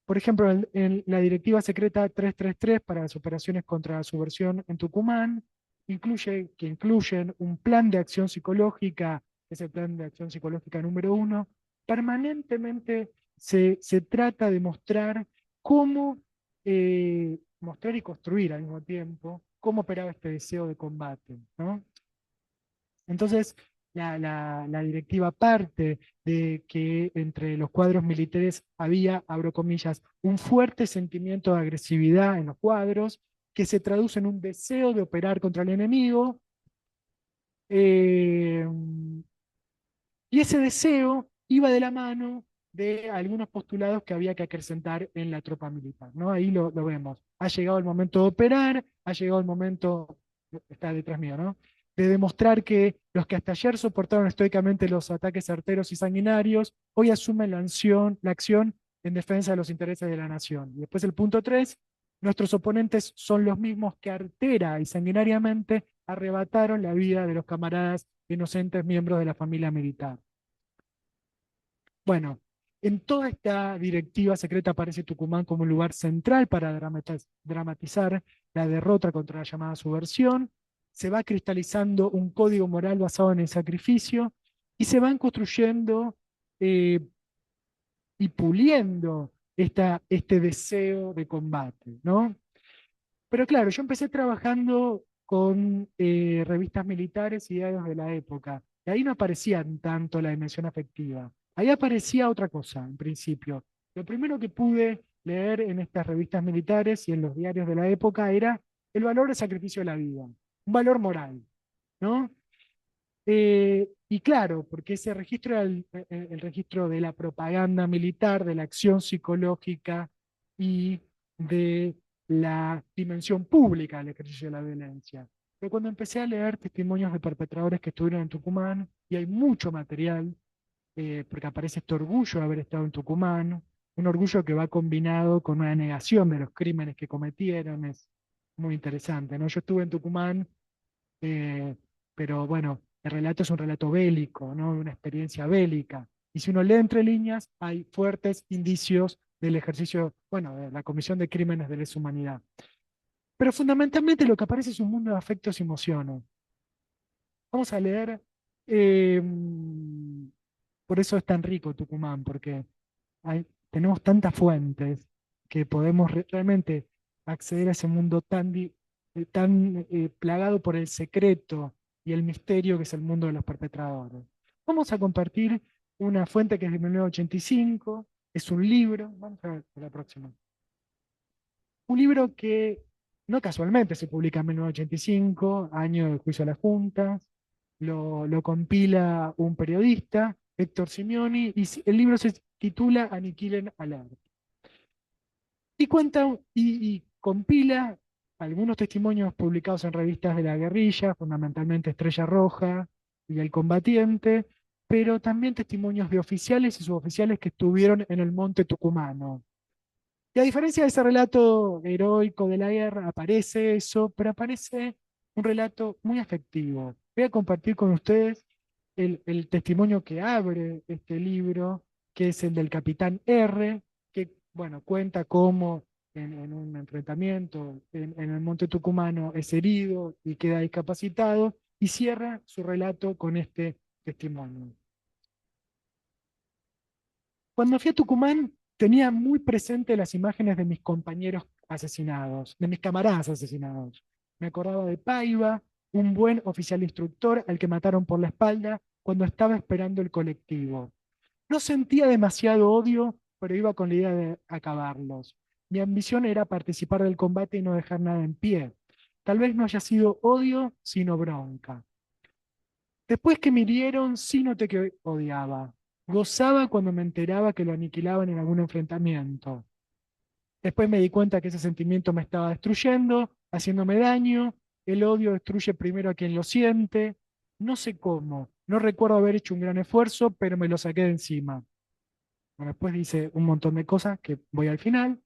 Por ejemplo, en la directiva secreta 333 para las operaciones contra la subversión en Tucumán, que incluyen un plan de acción psicológica, que es el plan de acción psicológica número 1, permanentemente se trata de mostrar cómo, mostrar y construir al mismo tiempo, cómo operaba este deseo de combate, ¿no? Entonces, la directiva parte de que entre los cuadros militares había, abro comillas, un fuerte sentimiento de agresividad en los cuadros, que se traduce en un deseo de operar contra el enemigo, eh, y ese deseo iba de la mano de algunos postulados que había que acrecentar en la tropa militar, ¿no? Ahí lo vemos. Ha llegado el momento de operar, ha llegado el momento, está detrás mío, ¿no? De demostrar que los que hasta ayer soportaron estoicamente los ataques certeros y sanguinarios, hoy asumen la acción en defensa de los intereses de la nación. Y después el punto 3, nuestros oponentes son los mismos que artera y sanguinariamente arrebataron la vida de los camaradas inocentes miembros de la familia militar. Bueno, en toda esta directiva secreta aparece Tucumán como un lugar central para dramatizar la derrota contra la llamada subversión. Se va cristalizando un código moral basado en el sacrificio y se van construyendo eh, y puliendo este deseo de combate, ¿no? Pero claro, yo empecé trabajando con revistas militares y diarios de la época. Y ahí no aparecía tanto la dimensión afectiva. Ahí aparecía otra cosa, en principio. Lo primero que pude leer en estas revistas militares y en los diarios de la época era el valor del sacrificio de la vida, un valor moral, ¿no? Y claro, porque ese registro era el registro de la propaganda militar, de la acción psicológica y de la dimensión pública del ejercicio de la violencia. Pero cuando empecé a leer testimonios de perpetradores que estuvieron en Tucumán, y hay mucho material, porque aparece este orgullo de haber estado en Tucumán, un orgullo que va combinado con una negación de los crímenes que cometieron, es muy interesante, ¿no? Yo estuve en Tucumán, eh, pero bueno, el relato es un relato bélico, ¿no? Una experiencia bélica. Y si uno lee entre líneas, hay fuertes indicios del ejercicio, bueno, de la comisión de crímenes de lesa humanidad. Pero fundamentalmente lo que aparece es un mundo de afectos y emociones. Vamos a leer, eh, por eso es tan rico Tucumán, porque tenemos tantas fuentes que podemos realmente acceder a ese mundo tan plagado por el secreto y el misterio que es el mundo de los perpetradores. Vamos a compartir una fuente que es de 1985, es un libro, vamos a ver la próxima. Un libro que no casualmente se publica en 1985, año del juicio a las juntas, lo compila un periodista, Héctor Simeoni, y el libro se titula Aniquilen al Arte. Y cuenta y compila algunos testimonios publicados en revistas de la guerrilla, fundamentalmente Estrella Roja y El Combatiente, pero también testimonios de oficiales y suboficiales que estuvieron en el monte tucumano. Y a diferencia de ese relato heroico de la guerra, aparece eso, pero aparece un relato muy afectivo. Voy a compartir con ustedes el testimonio que abre este libro, que es el del capitán R, que, bueno, cuenta cómo en un enfrentamiento en el Monte Tucumano es herido y queda discapacitado, y cierra su relato con este testimonio. Cuando fui a Tucumán, tenía muy presente las imágenes de mis compañeros asesinados, de mis camaradas asesinados. Me acordaba de Paiva, un buen oficial instructor al que mataron por la espalda cuando estaba esperando el colectivo. No sentía demasiado odio, pero iba con la idea de acabarlos. Mi ambición era participar del combate y no dejar nada en pie. Tal vez no haya sido odio, sino bronca. Después que me hirieron, sí noté que odiaba. Gozaba cuando me enteraba que lo aniquilaban en algún enfrentamiento. Después me di cuenta que ese sentimiento me estaba destruyendo, haciéndome daño. El odio destruye primero a quien lo siente. No sé cómo. No recuerdo haber hecho un gran esfuerzo, pero me lo saqué de encima. Bueno, después dice un montón de cosas que voy al final.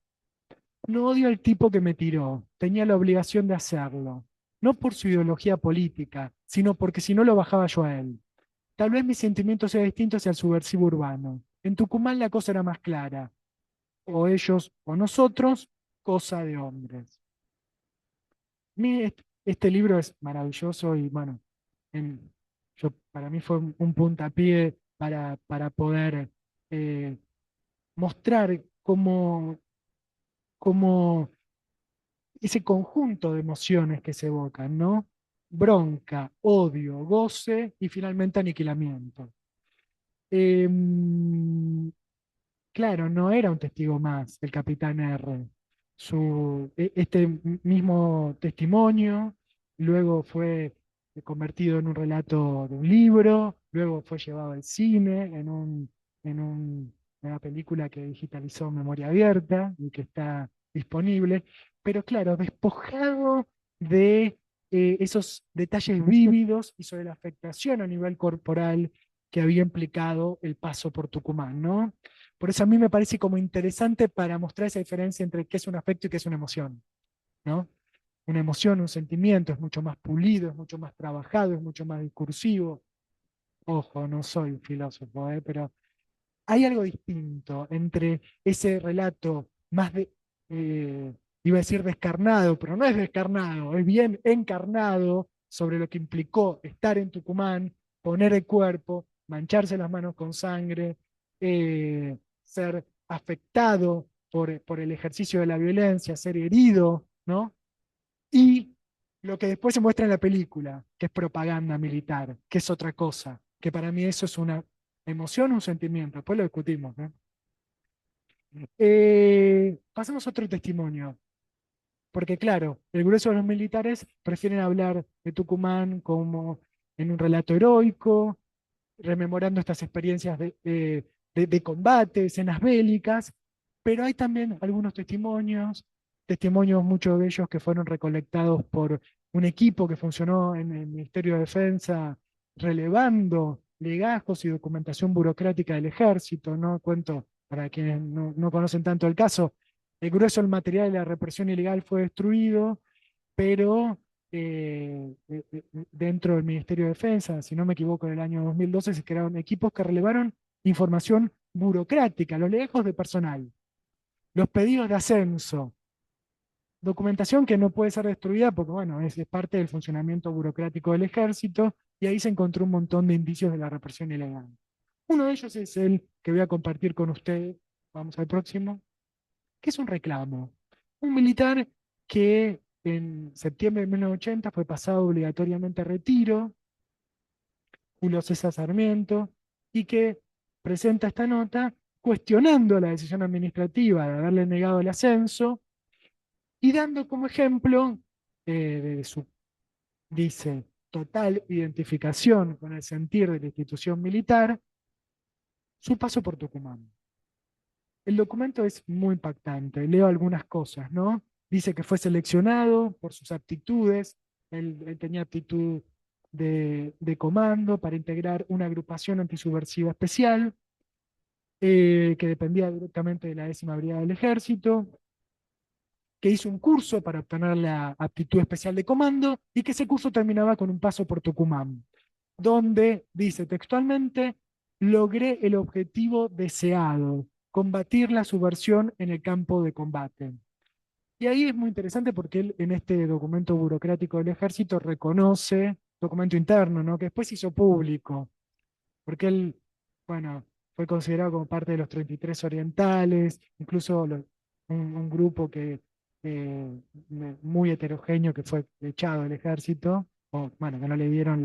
No odio al tipo que me tiró. Tenía la obligación de hacerlo. No por su ideología política, sino porque si no lo bajaba yo a él. Tal vez mi sentimiento sea distinto hacia el subversivo urbano. En Tucumán la cosa era más clara. O ellos o nosotros, cosa de hombres. Este libro es maravilloso y bueno, en- para mí fue un puntapié para poder eh, mostrar cómo ese conjunto de emociones que se evocan, ¿no? Bronca, odio, goce y finalmente aniquilamiento. Em, Claro, no era un testigo más, el capitán R. Este mismo testimonio luego fue convertido en un relato de un libro, luego fue llevado al cine en una película que digitalizó Memoria Abierta y que está disponible, pero claro, despojado de esos detalles vívidos y sobre la afectación a nivel corporal que había implicado el paso por Tucumán, ¿no? Por eso a mí me parece como interesante para mostrar esa diferencia entre qué es un afecto y qué es una emoción, ¿no? Una emoción, un sentimiento es mucho más pulido, es mucho más trabajado, es mucho más discursivo. Ojo, no soy un filósofo, pero hay algo distinto entre ese relato más iba a decir descarnado, pero no es descarnado, es bien encarnado sobre lo que implicó estar en Tucumán, poner el cuerpo, mancharse las manos con sangre, ser afectado por el ejercicio de la violencia, ser herido, ¿no? Y lo que después se muestra en la película, que es propaganda militar, que es otra cosa, que para mí eso es una emoción, un sentimiento, después lo discutimos, ¿no? Pasemos a otro testimonio, porque claro, el grueso de los militares prefieren hablar de Tucumán como en un relato heroico, rememorando estas experiencias de combate, escenas bélicas, pero hay también algunos testimonios, muchos de ellos que fueron recolectados por un equipo que funcionó en el Ministerio de Defensa, relevando legajos y documentación burocrática del ejército, ¿no? Cuento, para quienes no conocen tanto el caso, el grueso del material de la represión ilegal fue destruido, pero dentro del Ministerio de Defensa, si no me equivoco, en el año 2012 se crearon equipos que relevaron información burocrática, los legajos de personal, los pedidos de ascenso, documentación que no puede ser destruida porque, bueno, es parte del funcionamiento burocrático del ejército, y ahí se encontró un montón de indicios de la represión ilegal. Uno de ellos es el que voy a compartir con ustedes, vamos al próximo, que es un reclamo. Un militar que en septiembre de 1980 fue pasado obligatoriamente a retiro, Julio César Sarmiento, y que presenta esta nota cuestionando la decisión administrativa de haberle negado el ascenso y dando como ejemplo de su, dice, total identificación con el sentir de la institución militar, su paso por Tucumán. El documento es muy impactante, leo algunas cosas, ¿no? Dice que fue seleccionado por sus aptitudes, él tenía aptitud de comando para integrar una agrupación antisubversiva especial, que dependía directamente de la 10ª Brigada del Ejército, que hizo un curso para obtener la aptitud especial de comando y que ese curso terminaba con un paso por Tucumán, donde, dice textualmente, logré el objetivo deseado, combatir la subversión en el campo de combate. Y ahí es muy interesante porque él en este documento burocrático del ejército reconoce, documento interno, ¿no? Que después se hizo público, porque él, bueno, fue considerado como parte de los 33 orientales, incluso un grupo muy heterogéneo que fue echado del ejército, o bueno, que no le dieron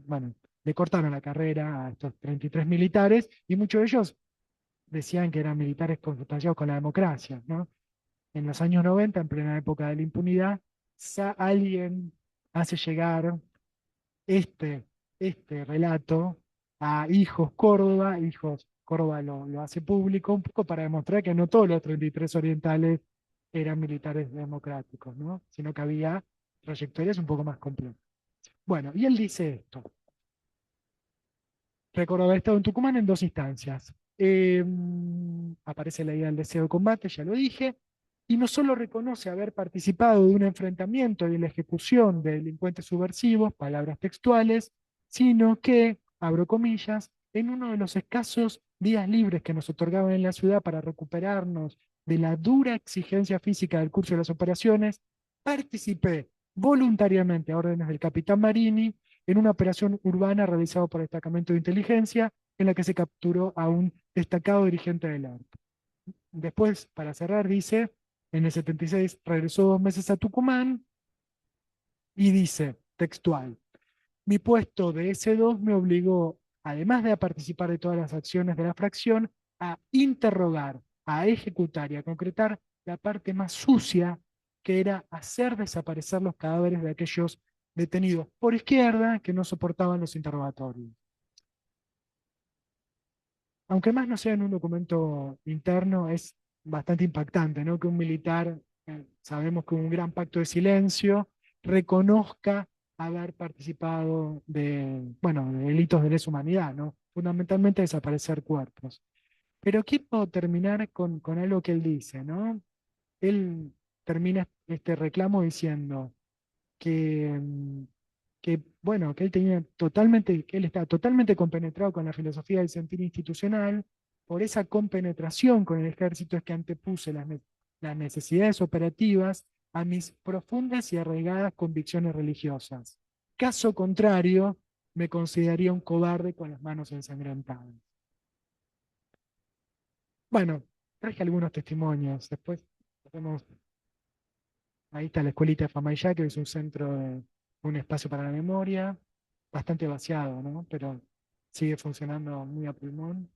bueno, le cortaron la carrera a estos 33 militares, y muchos de ellos decían que eran militares consustanciados con la democracia, ¿no? En los años 90, en plena época de la impunidad, alguien hace llegar este, este relato a Hijos Córdoba. Hijos Córdoba lo hace público, un poco para demostrar que no todos los 33 orientales eran militares democráticos, ¿no? Sino que había trayectorias un poco más complejas. Bueno, y él dice esto. Recuerdo haber estado en Tucumán en dos instancias. Aparece la idea del deseo de combate, ya lo dije, y no solo reconoce haber participado de un enfrentamiento y de la ejecución de delincuentes subversivos, palabras textuales, sino que, abro comillas, en uno de los escasos días libres que nos otorgaban en la ciudad para recuperarnos de la dura exigencia física del curso de las operaciones, participé voluntariamente a órdenes del capitán Marini en una operación urbana realizada por el destacamento de inteligencia en la que se capturó a un destacado dirigente del ERP. Después, para cerrar, dice, en el 76 regresó 2 meses a Tucumán y dice, textual, mi puesto de S2 me obligó, además de a participar de todas las acciones de la fracción, a interrogar, a ejecutar y a concretar la parte más sucia, que era hacer desaparecer los cadáveres de aquellos detenidos por izquierda que no soportaban los interrogatorios. Aunque más no sea en un documento interno, es bastante impactante, ¿no? Que un militar, sabemos que hubo un gran pacto de silencio, reconozca haber participado de, bueno, de delitos de lesa humanidad, ¿no? Fundamentalmente desaparecer cuerpos. Pero quiero terminar con algo que él dice, ¿no? Él termina este reclamo diciendo que, bueno, que él tenía totalmente, que él estaba totalmente compenetrado con la filosofía del sentir institucional. Por esa compenetración con el ejército es que antepuse las necesidades operativas a mis profundas y arraigadas convicciones religiosas. Caso contrario, me consideraría un cobarde con las manos ensangrentadas. Bueno, traje algunos testimonios. Después podemos. Ahí está la escuelita de Famayá, que es un centro un espacio para la memoria, bastante vaciado, ¿no? Pero sigue funcionando muy a pulmón.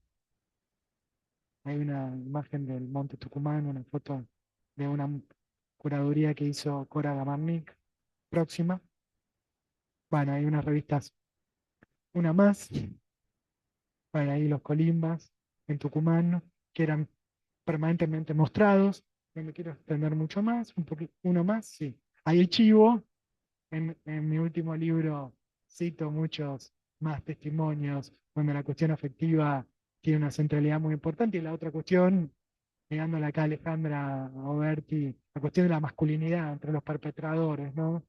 Hay una imagen del Monte Tucumán, una foto de una curaduría que hizo Cora Gamarnik, próxima. Bueno, hay unas revistas, una más, bueno, ahí los colimbas en Tucumán, que eran permanentemente mostrados. No me quiero extender mucho más, uno más, sí. Hay el chivo. En mi último libro cito muchos más testimonios donde la cuestión afectiva tiene una centralidad muy importante y la otra cuestión, mirándole acá a Alejandra Oberti, la cuestión de la masculinidad entre los perpetradores, ¿no?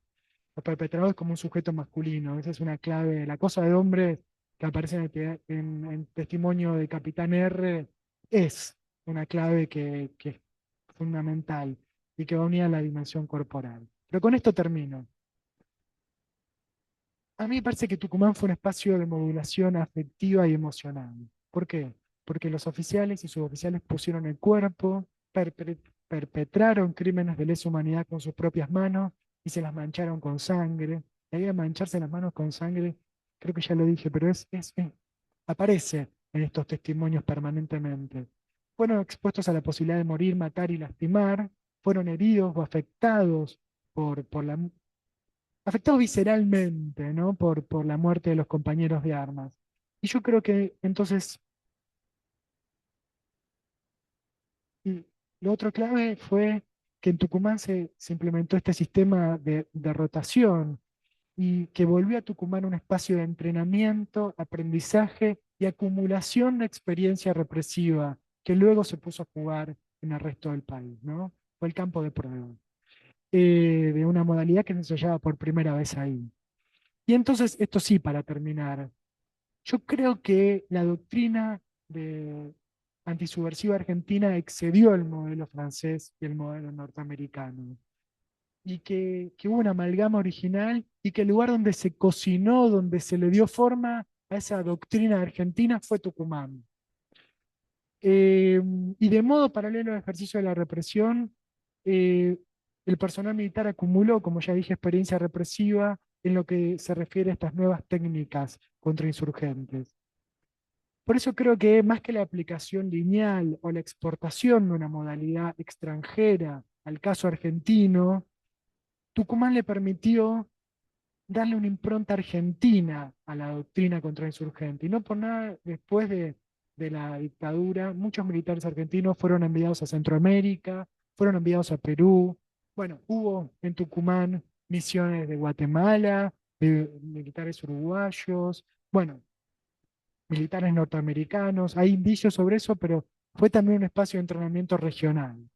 Los perpetradores como un sujeto masculino, esa es una clave, la cosa de hombres que aparece en testimonio de Capitán R es una clave que es fundamental y que va unida a la dimensión corporal. Pero con esto termino. A mí me parece que Tucumán fue un espacio de modulación afectiva y emocional. ¿Por qué? Porque los oficiales y suboficiales pusieron el cuerpo, perpetraron crímenes de lesa humanidad con sus propias manos y se las mancharon con sangre. La idea de mancharse las manos con sangre, creo que ya lo dije, pero aparece en estos testimonios permanentemente. Fueron expuestos a la posibilidad de morir, matar y lastimar, fueron heridos o afectados por la afectado visceralmente, ¿no? Por la muerte de los compañeros de armas. Y yo creo que entonces y lo otro clave fue que en Tucumán se implementó este sistema de rotación y que volvió a Tucumán un espacio de entrenamiento, aprendizaje y acumulación de experiencia represiva que luego se puso a jugar en el resto del país, ¿no? Fue el campo de prueba de una modalidad que se ensayaba por primera vez ahí. Y entonces, esto sí, para terminar, yo creo que la doctrina antisubversiva argentina excedió el modelo francés y el modelo norteamericano. Y que hubo una amalgama original y que el lugar donde se cocinó, donde se le dio forma a esa doctrina argentina fue Tucumán. Y de modo paralelo al ejercicio de la represión, eh, el personal militar acumuló, como ya dije, experiencia represiva en lo que se refiere a estas nuevas técnicas contra insurgentes. Por eso creo que más que la aplicación lineal o la exportación de una modalidad extranjera al caso argentino, Tucumán le permitió darle una impronta argentina a la doctrina contrainsurgente. Y no por nada, después de la dictadura, muchos militares argentinos fueron enviados a Centroamérica, fueron enviados a Perú. Bueno, hubo en Tucumán misiones de Guatemala, de militares uruguayos, bueno, militares norteamericanos. Hay indicios sobre eso, pero fue también un espacio de entrenamiento regional.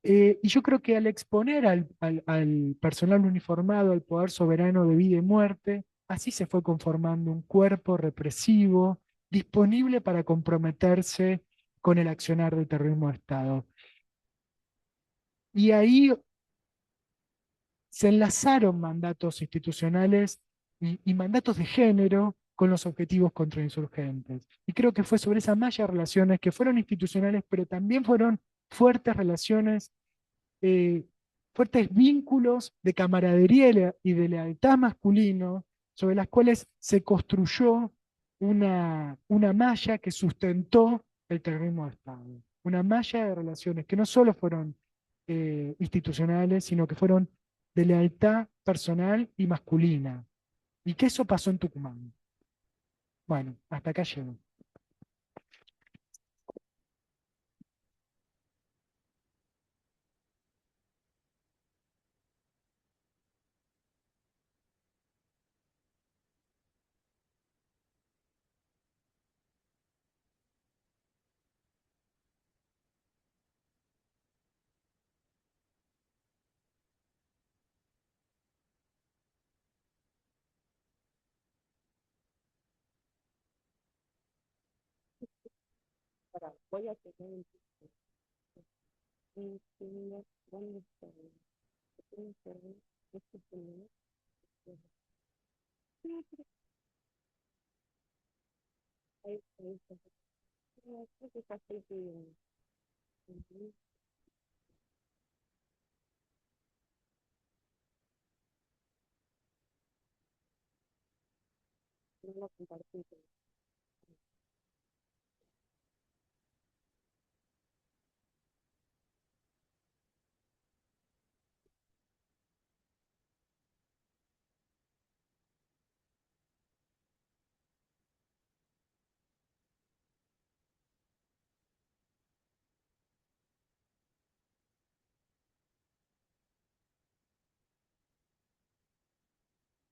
Y yo creo que al exponer al personal uniformado al poder soberano de vida y muerte, así se fue conformando un cuerpo represivo disponible para comprometerse con el accionar del terrorismo de Estado. Y ahí se enlazaron mandatos institucionales y mandatos de género con los objetivos contrainsurgentes. Y creo que fue sobre esa malla de relaciones que fueron institucionales, pero también fueron fuertes relaciones, eh, fuertes vínculos de camaradería y de lealtad masculino, sobre las cuales se construyó una malla que sustentó el terrorismo de Estado. Una malla de relaciones que no solo fueron institucionales, sino que fueron de lealtad personal y masculina. Y que eso pasó en Tucumán. Bueno, hasta acá llego. Voy a tener ¿dónde está? Este señor. Ahí está. Creo que está así que no lo compartí.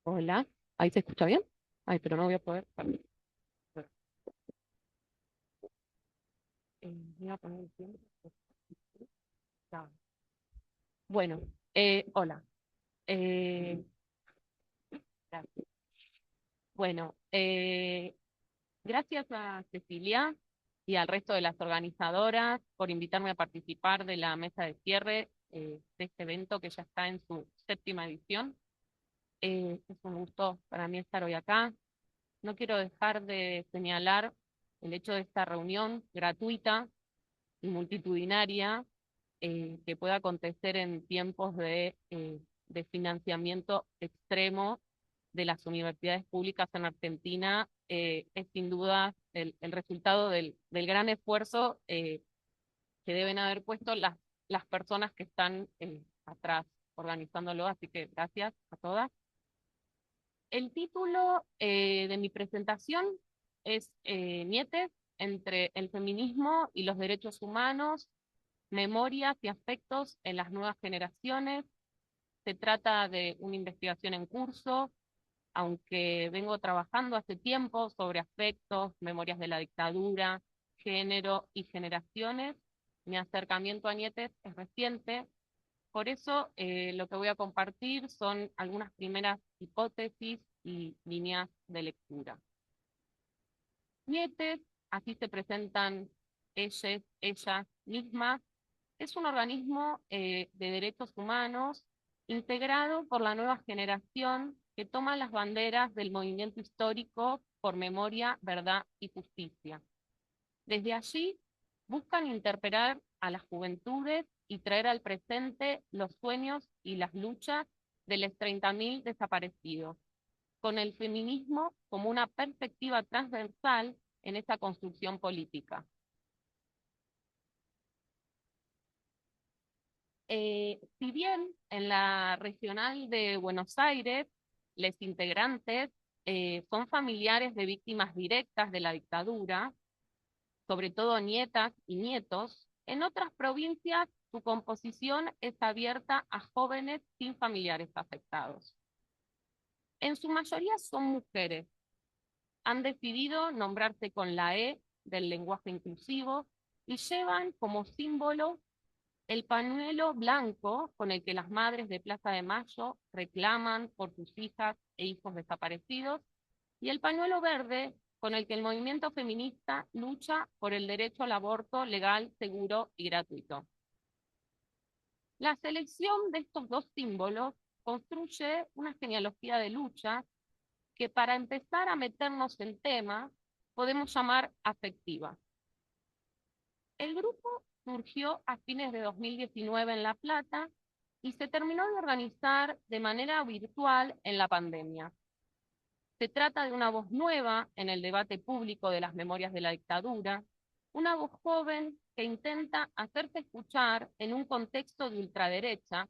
Hola, ¿ahí se escucha bien? Ay, pero no voy a poder. Voy a poner el tiempo. Ya. Bueno, hola. Eh, gracias. Bueno, gracias a Cecilia y al resto de las organizadoras por invitarme a participar de la mesa de cierre de este evento que ya está en su 7ª edición. Es un gusto para mí estar hoy acá. No quiero dejar de señalar el hecho de esta reunión gratuita y multitudinaria que pueda acontecer en tiempos de financiamiento extremo de las universidades públicas en Argentina. Es sin duda el resultado del gran esfuerzo que deben haber puesto las personas que están atrás organizándolo, así que gracias a todas. El título de mi presentación es Nietes entre el feminismo y los derechos humanos, memorias y aspectos en las nuevas generaciones. Se trata de una investigación en curso, aunque vengo trabajando hace tiempo sobre aspectos, memorias de la dictadura, género y generaciones. Mi acercamiento a Nietes es reciente, por eso lo que voy a compartir son algunas primeras hipótesis y líneas de lectura. Nietes, así se presentan ellas mismas, es un organismo de derechos humanos integrado por la nueva generación que toma las banderas del movimiento histórico por memoria, verdad y justicia. Desde allí buscan interpelar a las juventudes y traer al presente los sueños y las luchas de los 30.000 desaparecidos, con el feminismo como una perspectiva transversal en esa construcción política. Si bien en la regional de Buenos Aires, los integrantes son familiares de víctimas directas de la dictadura, sobre todo nietas y nietos, en otras provincias su composición es abierta a jóvenes sin familiares afectados. En su mayoría son mujeres. Han decidido nombrarse con la E del lenguaje inclusivo y llevan como símbolo el pañuelo blanco con el que las madres de Plaza de Mayo reclaman por sus hijas e hijos desaparecidos, y el pañuelo verde con el que el movimiento feminista lucha por el derecho al aborto legal, seguro y gratuito. La selección de estos dos símbolos construye una genealogía de lucha que, para empezar a meternos en tema, podemos llamar afectiva. El grupo surgió a fines de 2019 en La Plata y se terminó de organizar de manera virtual en la pandemia. Se trata de una voz nueva en el debate público de las memorias de la dictadura, una voz joven que intenta hacerse escuchar en un contexto de ultraderecha,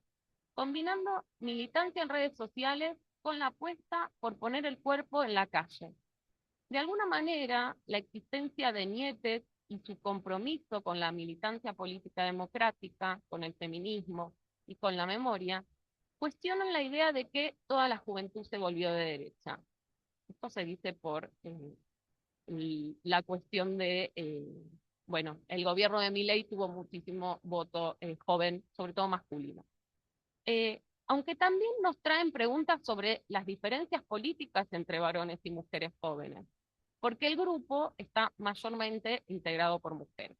combinando militancia en redes sociales con la apuesta por poner el cuerpo en la calle. De alguna manera, la existencia de Nietes y su compromiso con la militancia política democrática, con el feminismo y con la memoria, cuestionan la idea de que toda la juventud se volvió de derecha. Esto se dice por la cuestión de, bueno, el gobierno de Milei tuvo muchísimo voto joven, sobre todo masculino. Aunque también nos traen preguntas sobre las diferencias políticas entre varones y mujeres jóvenes, porque el grupo está mayormente integrado por mujeres.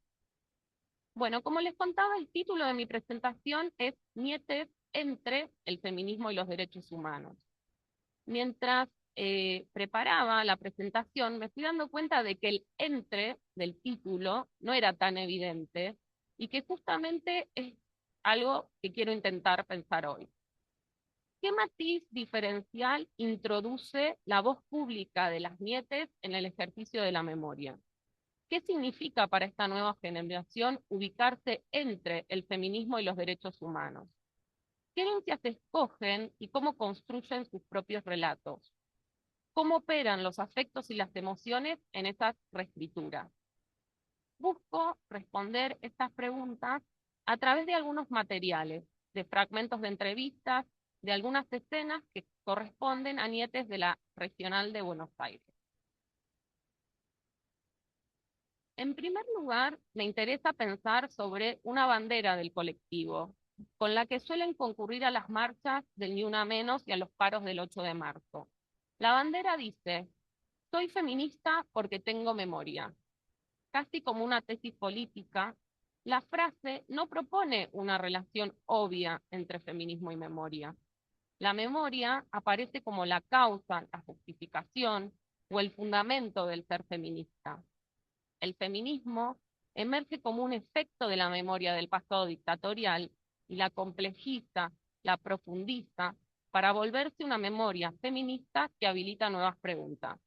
Bueno, como les contaba, el título de mi presentación es Nietes entre el feminismo y los derechos humanos. Mientras preparaba la presentación, me fui dando cuenta de que el entre del título no era tan evidente y que justamente es algo que quiero intentar pensar hoy. ¿Qué matiz diferencial introduce la voz pública de las nietes en el ejercicio de la memoria? ¿Qué significa para esta nueva generación ubicarse entre el feminismo y los derechos humanos? ¿Qué herencias escogen y cómo construyen sus propios relatos? ¿Cómo operan los afectos y las emociones en esas reescrituras? Busco responder estas preguntas a través de algunos materiales, de fragmentos de entrevistas, de algunas escenas que corresponden a nietes de la Regional de Buenos Aires. En primer lugar, me interesa pensar sobre una bandera del colectivo, con la que suelen concurrir a las marchas del Ni Una Menos y a los paros del 8 de marzo. La bandera dice: soy feminista porque tengo memoria. Casi como una tesis política, la frase no propone una relación obvia entre feminismo y memoria. La memoria aparece como la causa, la justificación o el fundamento del ser feminista. El feminismo emerge como un efecto de la memoria del pasado dictatorial y la complejiza, la profundiza, para volverse una memoria feminista que habilita nuevas preguntas.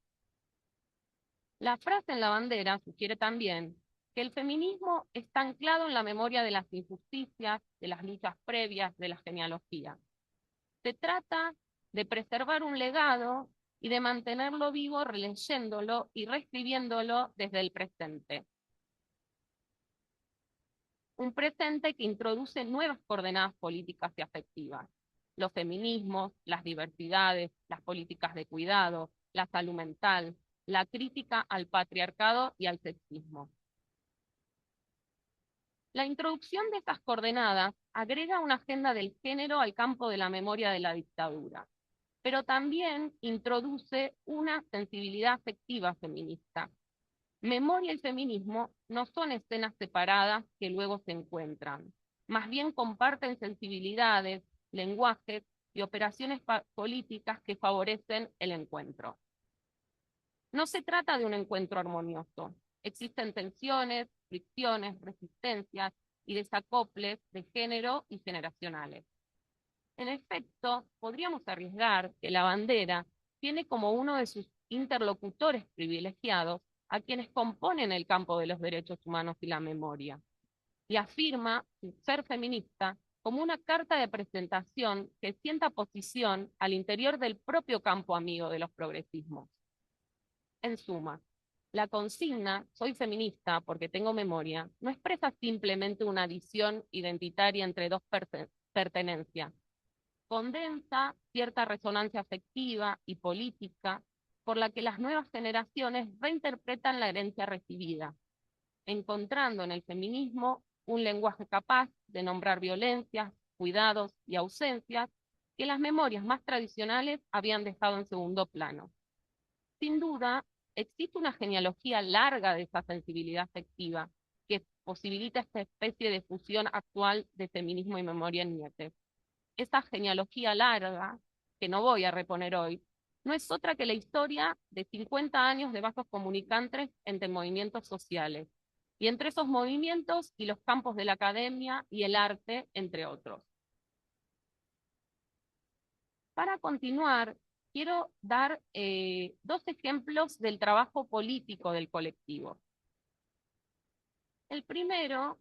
La frase en la bandera sugiere también que el feminismo está anclado en la memoria de las injusticias, de las luchas previas, de la genealogía. Se trata de preservar un legado y de mantenerlo vivo releyéndolo y reescribiéndolo desde el presente. Un presente que introduce nuevas coordenadas políticas y afectivas. Los feminismos, las diversidades, las políticas de cuidado, la salud mental, la crítica al patriarcado y al sexismo. La introducción de estas coordenadas agrega una agenda del género al campo de la memoria de la dictadura, pero también introduce una sensibilidad afectiva feminista. Memoria y feminismo no son escenas separadas que luego se encuentran, más bien comparten sensibilidades, lenguajes y operaciones políticas que favorecen el encuentro. No se trata de un encuentro armonioso. Existen tensiones, fricciones, resistencias y desacoples de género y generacionales. En efecto, podríamos arriesgar que la bandera tiene como uno de sus interlocutores privilegiados a quienes componen el campo de los derechos humanos y la memoria, y afirma su ser feminista como una carta de presentación que sienta posición al interior del propio campo amigo de los progresismos. En suma, la consigna "soy feminista porque tengo memoria" no expresa simplemente una adición identitaria entre dos pertenencias, condensa cierta resonancia afectiva y política por la que las nuevas generaciones reinterpretan la herencia recibida, encontrando en el feminismo un lenguaje capaz de nombrar violencias, cuidados y ausencias que las memorias más tradicionales habían dejado en segundo plano. Sin duda, existe una genealogía larga de esa sensibilidad afectiva que posibilita esta especie de fusión actual de feminismo y memoria en Nietes. Esa genealogía larga, que no voy a reponer hoy, no es otra que la historia de 50 años de vasos comunicantes entre movimientos sociales, y entre esos movimientos y los campos de la academia y el arte, entre otros. Para continuar, quiero dar dos ejemplos del trabajo político del colectivo. El primero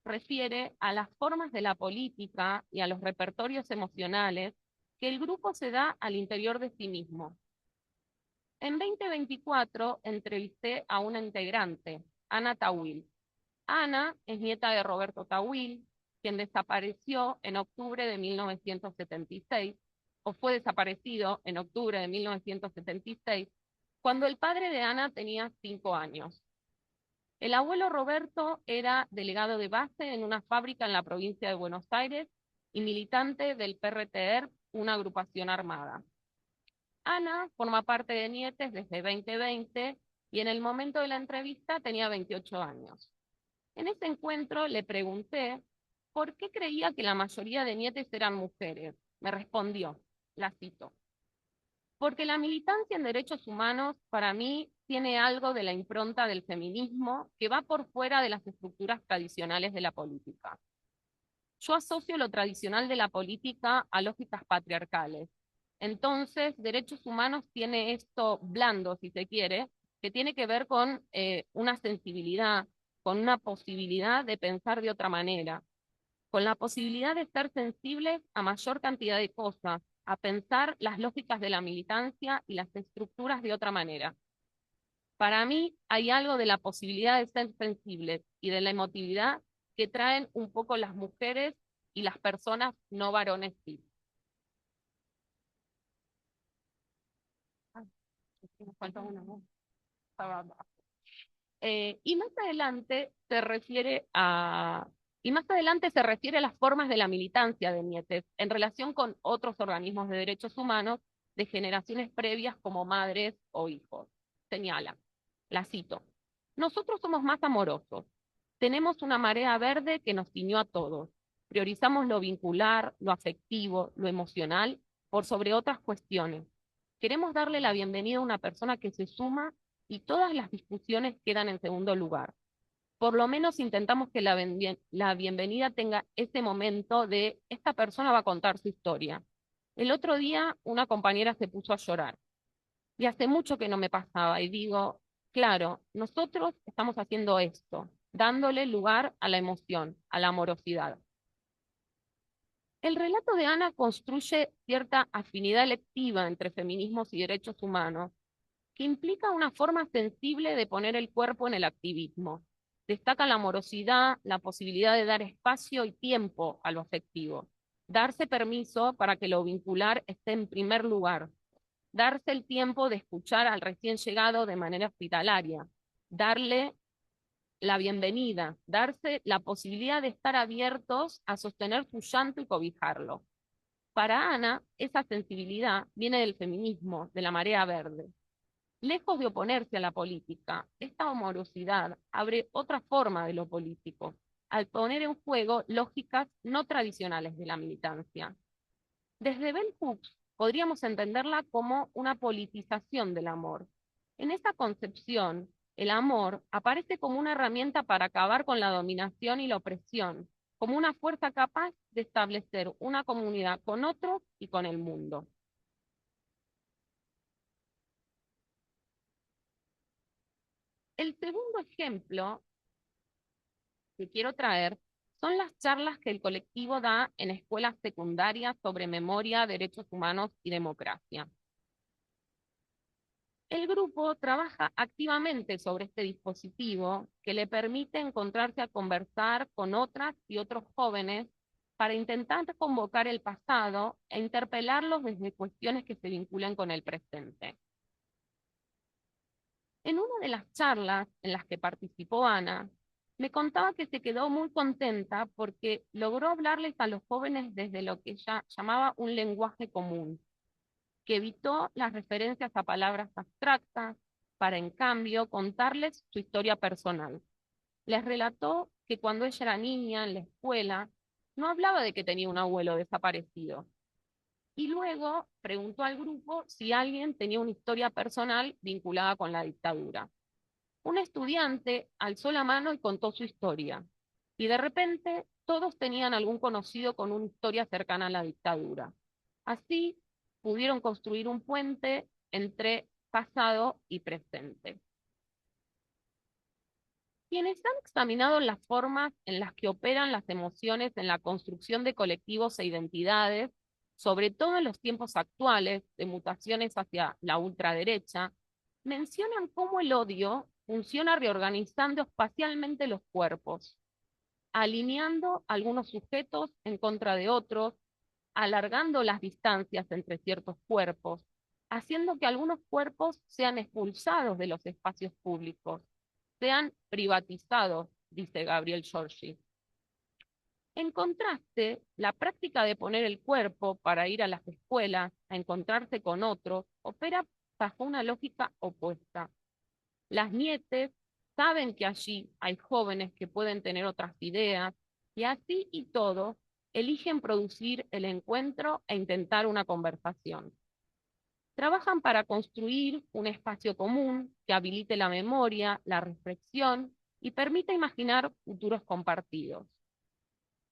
refiere a las formas de la política y a los repertorios emocionales que el grupo se da al interior de sí mismo. En 2024 entrevisté a una integrante, Ana Tawil. Ana es nieta de Roberto Tawil, quien desapareció en octubre de 1976, o fue desaparecido en octubre de 1976, cuando el padre de Ana tenía 5 años. El abuelo Roberto era delegado de base en una fábrica en la provincia de Buenos Aires y militante del PRTR, una agrupación armada. Ana forma parte de Nietes desde 2020 y en el momento de la entrevista tenía 28 años. En ese encuentro le pregunté por qué creía que la mayoría de Nietes eran mujeres. Me respondió, la cito: "Porque la militancia en derechos humanos para mí tiene algo de la impronta del feminismo que va por fuera de las estructuras tradicionales de la política. Yo asocio lo tradicional de la política a lógicas patriarcales. Entonces, derechos humanos tiene esto blando, si se quiere, que tiene que ver con una sensibilidad, con una posibilidad de pensar de otra manera, con la posibilidad de ser sensibles a mayor cantidad de cosas, a pensar las lógicas de la militancia y las estructuras de otra manera. Para mí hay algo de la posibilidad de ser sensibles y de la emotividad que traen un poco las mujeres y las personas no varones cis". Me falta una, ¿no? Y más adelante se refiere a las formas de la militancia de Nietes en relación con otros organismos de derechos humanos de generaciones previas como madres o hijos. Señala, la cito: "Nosotros somos más amorosos. Tenemos una marea verde que nos tiñó a todos. Priorizamos lo vincular, lo afectivo, lo emocional, por sobre otras cuestiones. Queremos darle la bienvenida a una persona que se suma y todas las discusiones quedan en segundo lugar. Por lo menos intentamos que la bienvenida tenga ese momento de esta persona va a contar su historia. El otro día una compañera se puso a llorar y hace mucho que no me pasaba y digo, claro, nosotros estamos haciendo esto, dándole lugar a la emoción, a la amorosidad". El relato de Ana construye cierta afinidad electiva entre feminismos y derechos humanos, que implica una forma sensible de poner el cuerpo en el activismo. Destaca la amorosidad, la posibilidad de dar espacio y tiempo a lo afectivo, darse permiso para que lo vincular esté en primer lugar, darse el tiempo de escuchar al recién llegado de manera hospitalaria, darle la bienvenida, darse la posibilidad de estar abiertos a sostener su llanto y cobijarlo. Para Ana, esa sensibilidad viene del feminismo, de la marea verde. Lejos de oponerse a la política, esta amorosidad abre otra forma de lo político, al poner en juego lógicas no tradicionales de la militancia. Desde Bell Hooks podríamos entenderla como una politización del amor. En esta concepción, el amor aparece como una herramienta para acabar con la dominación y la opresión, como una fuerza capaz de establecer una comunidad con otros y con el mundo. El segundo ejemplo que quiero traer son las charlas que el colectivo da en escuelas secundarias sobre memoria, derechos humanos y democracia. El grupo trabaja activamente sobre este dispositivo que le permite encontrarse a conversar con otras y otros jóvenes para intentar convocar el pasado e interpelarlos desde cuestiones que se vinculen con el presente. En una de las charlas en las que participó Ana, me contaba que se quedó muy contenta porque logró hablarles a los jóvenes desde lo que ella llamaba un lenguaje común, que evitó las referencias a palabras abstractas para, en cambio, contarles su historia personal. Les relató que cuando ella era niña en la escuela, no hablaba de que tenía un abuelo desaparecido. Y luego preguntó al grupo si alguien tenía una historia personal vinculada con la dictadura. Un estudiante alzó la mano y contó su historia. Y de repente todos tenían algún conocido con una historia cercana a la dictadura. Así pudieron construir un puente entre pasado y presente. Quienes han examinado las formas en las que operan las emociones en la construcción de colectivos e identidades, sobre todo en los tiempos actuales de mutaciones hacia la ultraderecha, mencionan cómo el odio funciona reorganizando espacialmente los cuerpos, alineando algunos sujetos en contra de otros, alargando las distancias entre ciertos cuerpos, haciendo que algunos cuerpos sean expulsados de los espacios públicos, sean privatizados, dice Gabriel Giorgi. En contraste, la práctica de poner el cuerpo para ir a las escuelas, a encontrarse con otros, opera bajo una lógica opuesta. Las nietes saben que allí hay jóvenes que pueden tener otras ideas, y así y todo, eligen producir el encuentro e intentar una conversación. Trabajan para construir un espacio común que habilite la memoria, la reflexión y permita imaginar futuros compartidos.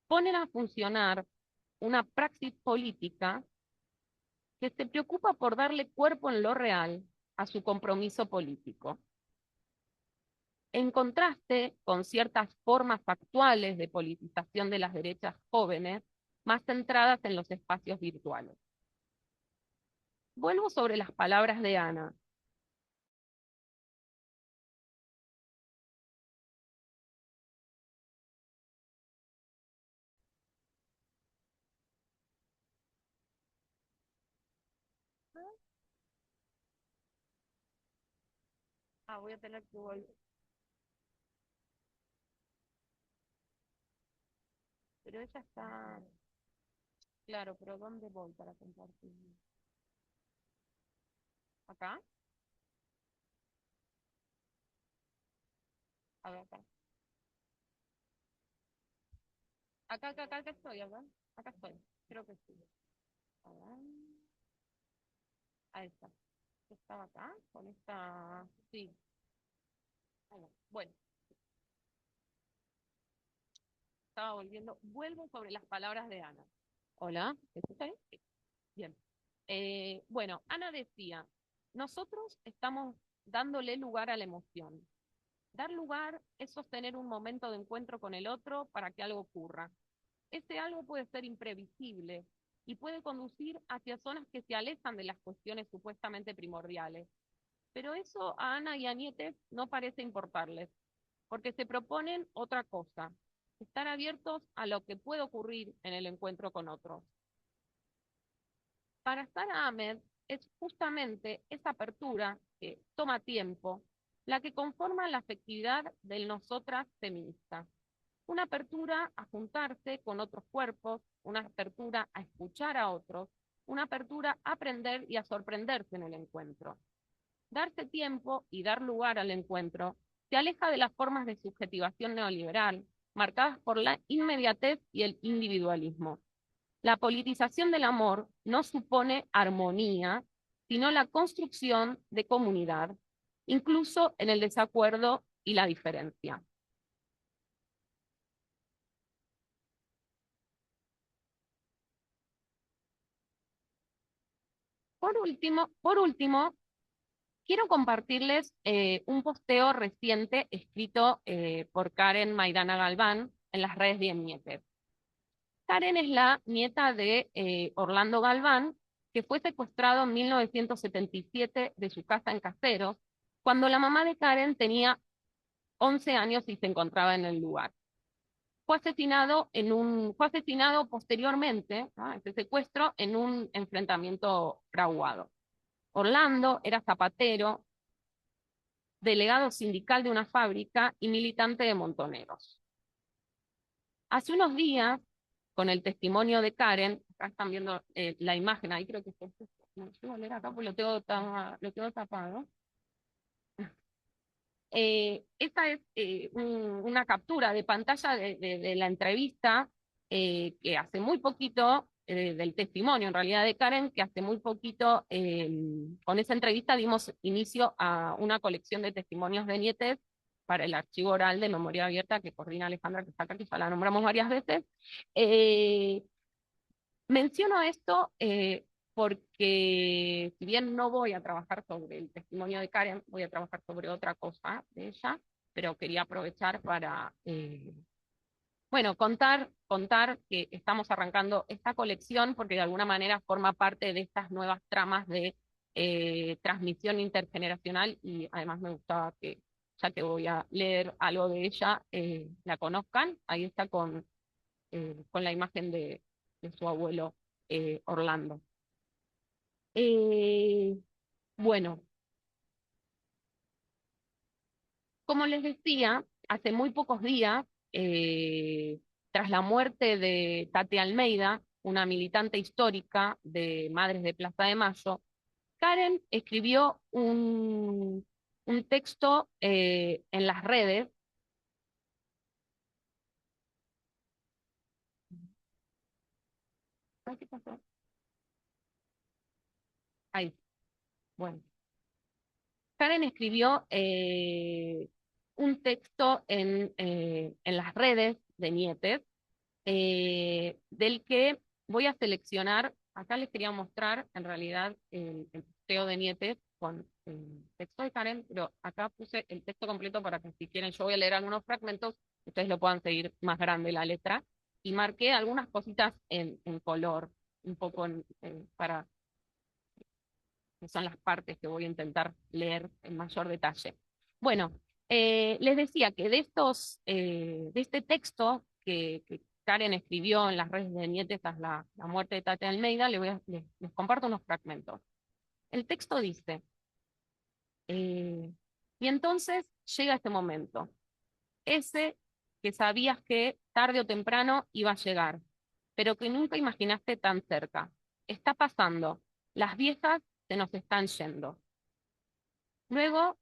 Ponen a funcionar una praxis política que se preocupa por darle cuerpo en lo real a su compromiso político. En contraste con ciertas formas actuales de politización de las derechas jóvenes, más centradas en los espacios virtuales. Vuelvo sobre las palabras de Ana. Voy a tener que volver. Pero ella está... Claro, pero ¿dónde voy para compartir? ¿Acá? A ver, acá. Acá estoy, acá. Acá estoy. Creo que sí. A ver. Ahí está. ¿Estaba acá? Con esta... Sí. Bueno, estaba volviendo. Vuelvo sobre las palabras de Ana. Hola, ¿estás ahí? Sí. Bien. Bueno, Ana decía, nosotros estamos dándole lugar a la emoción. Dar lugar es sostener un momento de encuentro con el otro para que algo ocurra. Ese algo puede ser imprevisible y puede conducir hacia zonas que se alejan de las cuestiones supuestamente primordiales. Pero eso a Ana y a Nietes no parece importarles, porque se proponen otra cosa, estar abiertos a lo que puede ocurrir en el encuentro con otros. Para Sara Ahmed es justamente esa apertura que toma tiempo la que conforma la afectividad del nosotras feminista. Una apertura a juntarse con otros cuerpos, una apertura a escuchar a otros, una apertura a aprender y a sorprenderse en el encuentro. Darse tiempo y dar lugar al encuentro se aleja de las formas de subjetivación neoliberal, marcadas por la inmediatez y el individualismo. La politización del amor no supone armonía, sino la construcción de comunidad, incluso en el desacuerdo y la diferencia. Por último, quiero compartirles un posteo reciente escrito por Karen Maidana Galván, en las redes de Nietes. Karen es la nieta de Orlando Galván, que fue secuestrado en 1977 de su casa en Caseros, cuando la mamá de Karen tenía 11 años y se encontraba en el lugar. Fue asesinado posteriormente, ¿no?, este secuestro, en un enfrentamiento fraguado. Orlando era zapatero, delegado sindical de una fábrica y militante de Montoneros. Hace unos días, con el testimonio de Karen, acá están viendo la imagen, ahí creo que no puedo leer acá porque lo tengo tapado. Esta es una captura de pantalla de la entrevista que hace muy poquito, del testimonio en realidad de Karen, que hace muy poquito, con esa entrevista dimos inicio a una colección de testimonios de Nietes para el archivo oral de memoria abierta que coordina Alejandra, que está acá, que ya la nombramos varias veces. Menciono esto porque si bien no voy a trabajar sobre el testimonio de Karen, voy a trabajar sobre otra cosa de ella, pero quería aprovechar para bueno, contar que estamos arrancando esta colección porque de alguna manera forma parte de estas nuevas tramas de transmisión intergeneracional, y además me gustaba que, ya que voy a leer algo de ella, la conozcan. Ahí está con la imagen de su abuelo Orlando. Bueno, como les decía, hace muy pocos días, tras la muerte de Tati Almeida, una militante histórica de Madres de Plaza de Mayo, Karen escribió un texto en las redes. Ay, ¿qué pasó? Ahí, bueno. Karen escribió un texto en las redes de Nietes, del que voy a seleccionar. Acá les quería mostrar en realidad el posteo de Nietes con el texto de Karen, pero acá puse el texto completo para que, si quieren, yo voy a leer algunos fragmentos, ustedes lo puedan seguir más grande la letra, y marqué algunas cositas en color, un poco para que son las partes que voy a intentar leer en mayor detalle. Bueno, les decía que de este texto que Karen escribió en las redes de Nietes tras la muerte de Tati Almeida, les comparto unos fragmentos. El texto dice, y entonces llega este momento, ese que sabías que tarde o temprano iba a llegar, pero que nunca imaginaste tan cerca. Está pasando, las viejas se nos están yendo. Luego,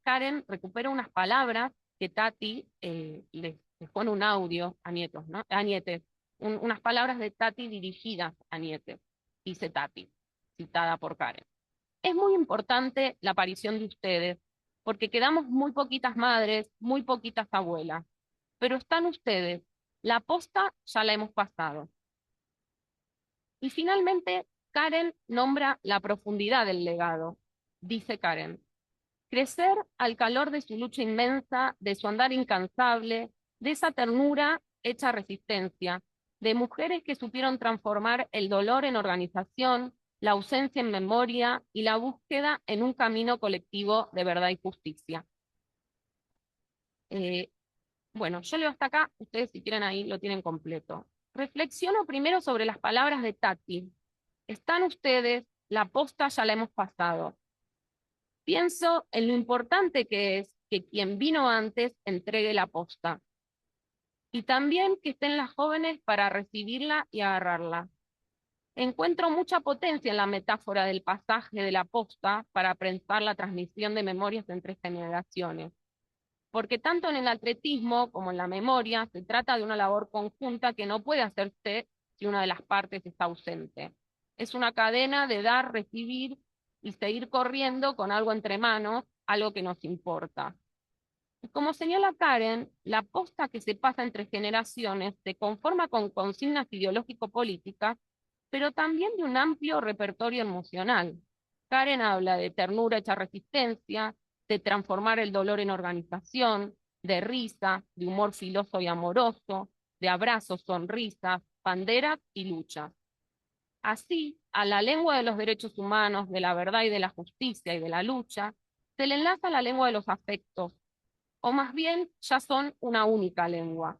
Karen recupera unas palabras que Tati les pone un audio a Nietos, ¿no? A Nietes, unas palabras de Tati dirigidas a Nietes, dice Tati, citada por Karen. Es muy importante la aparición de ustedes, porque quedamos muy poquitas madres, muy poquitas abuelas, pero están ustedes, la posta ya la hemos pasado. Y finalmente, Karen nombra la profundidad del legado. Dice Karen, crecer al calor de su lucha inmensa, de su andar incansable, de esa ternura hecha resistencia, de mujeres que supieron transformar el dolor en organización, la ausencia en memoria y la búsqueda en un camino colectivo de verdad y justicia. Bueno, yo leo hasta acá, ustedes si quieren ahí lo tienen completo. Reflexiono primero sobre las palabras de Tati. Están ustedes, la posta ya la hemos pasado. Pienso en lo importante que es que quien vino antes entregue la posta. Y también que estén las jóvenes para recibirla y agarrarla. Encuentro mucha potencia en la metáfora del pasaje de la posta para prensar la transmisión de memorias entre generaciones. Porque tanto en el atletismo como en la memoria se trata de una labor conjunta que no puede hacerse si una de las partes está ausente. Es una cadena de dar, recibir y seguir corriendo con algo entre manos, algo que nos importa. Y como señala Karen, la posta que se pasa entre generaciones se conforma con consignas ideológico-políticas, pero también de un amplio repertorio emocional. Karen habla de ternura hecha resistencia, de transformar el dolor en organización, de risa, de humor filoso y amoroso, de abrazos, sonrisas, banderas y luchas. Así, a la lengua de los derechos humanos, de la verdad y de la justicia y de la lucha, se le enlaza la lengua de los afectos, o más bien ya son una única lengua.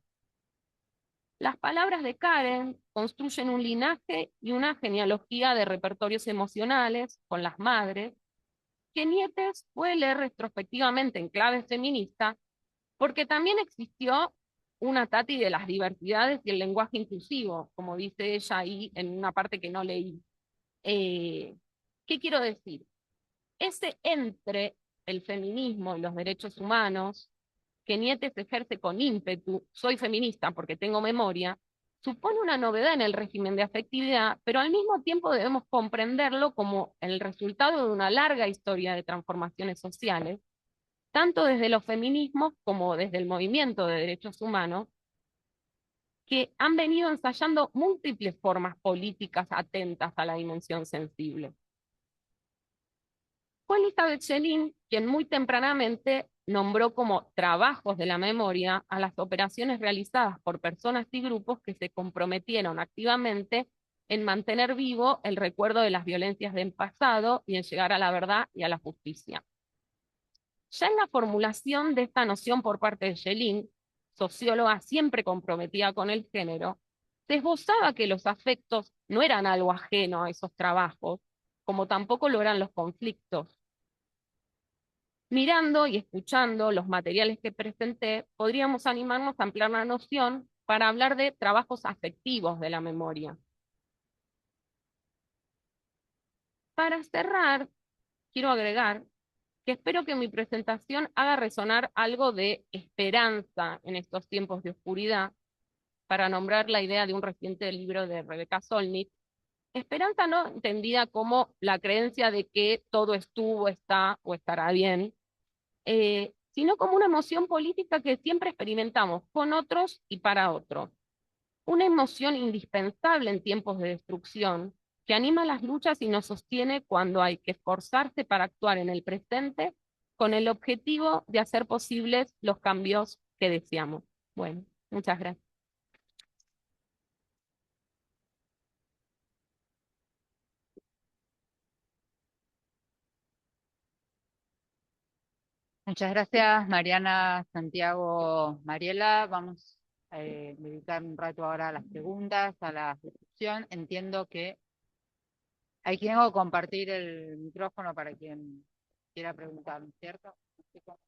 Las palabras de Karen construyen un linaje y una genealogía de repertorios emocionales con las madres, que Nietes puede leer retrospectivamente en clave feminista, porque también existió una Tati de las diversidades y el lenguaje inclusivo, como dice ella ahí en una parte que no leí. ¿Qué quiero decir? Ese entre el feminismo y los derechos humanos, que Nietes ejerce con ímpetu, soy feminista porque tengo memoria, supone una novedad en el régimen de afectividad, pero al mismo tiempo debemos comprenderlo como el resultado de una larga historia de transformaciones sociales, tanto desde los feminismos como desde el movimiento de derechos humanos, que han venido ensayando múltiples formas políticas atentas a la dimensión sensible. Fue Elizabeth Schelin quien muy tempranamente nombró como trabajos de la memoria a las operaciones realizadas por personas y grupos que se comprometieron activamente en mantener vivo el recuerdo de las violencias del pasado y en llegar a la verdad y a la justicia. Ya en la formulación de esta noción por parte de Schelin, socióloga siempre comprometida con el género, se esbozaba que los afectos no eran algo ajeno a esos trabajos, como tampoco lo eran los conflictos. Mirando y escuchando los materiales que presenté, podríamos animarnos a ampliar la noción para hablar de trabajos afectivos de la memoria. Para cerrar, quiero agregar que espero que mi presentación haga resonar algo de esperanza en estos tiempos de oscuridad, para nombrar la idea de un reciente libro de Rebecca Solnit. Esperanza no entendida como la creencia de que todo estuvo, está o estará bien, sino como una emoción política que siempre experimentamos con otros y para otros. Una emoción indispensable en tiempos de destrucción, que anima las luchas y nos sostiene cuando hay que esforzarse para actuar en el presente con el objetivo de hacer posibles los cambios que deseamos. Bueno, muchas gracias. Muchas gracias, Mariana, Santiago, Mariela. Vamos a dedicar un rato ahora a las preguntas, a la discusión. Entiendo que hay quien va a compartir el micrófono para quien quiera preguntar, ¿cierto? No sé cómo.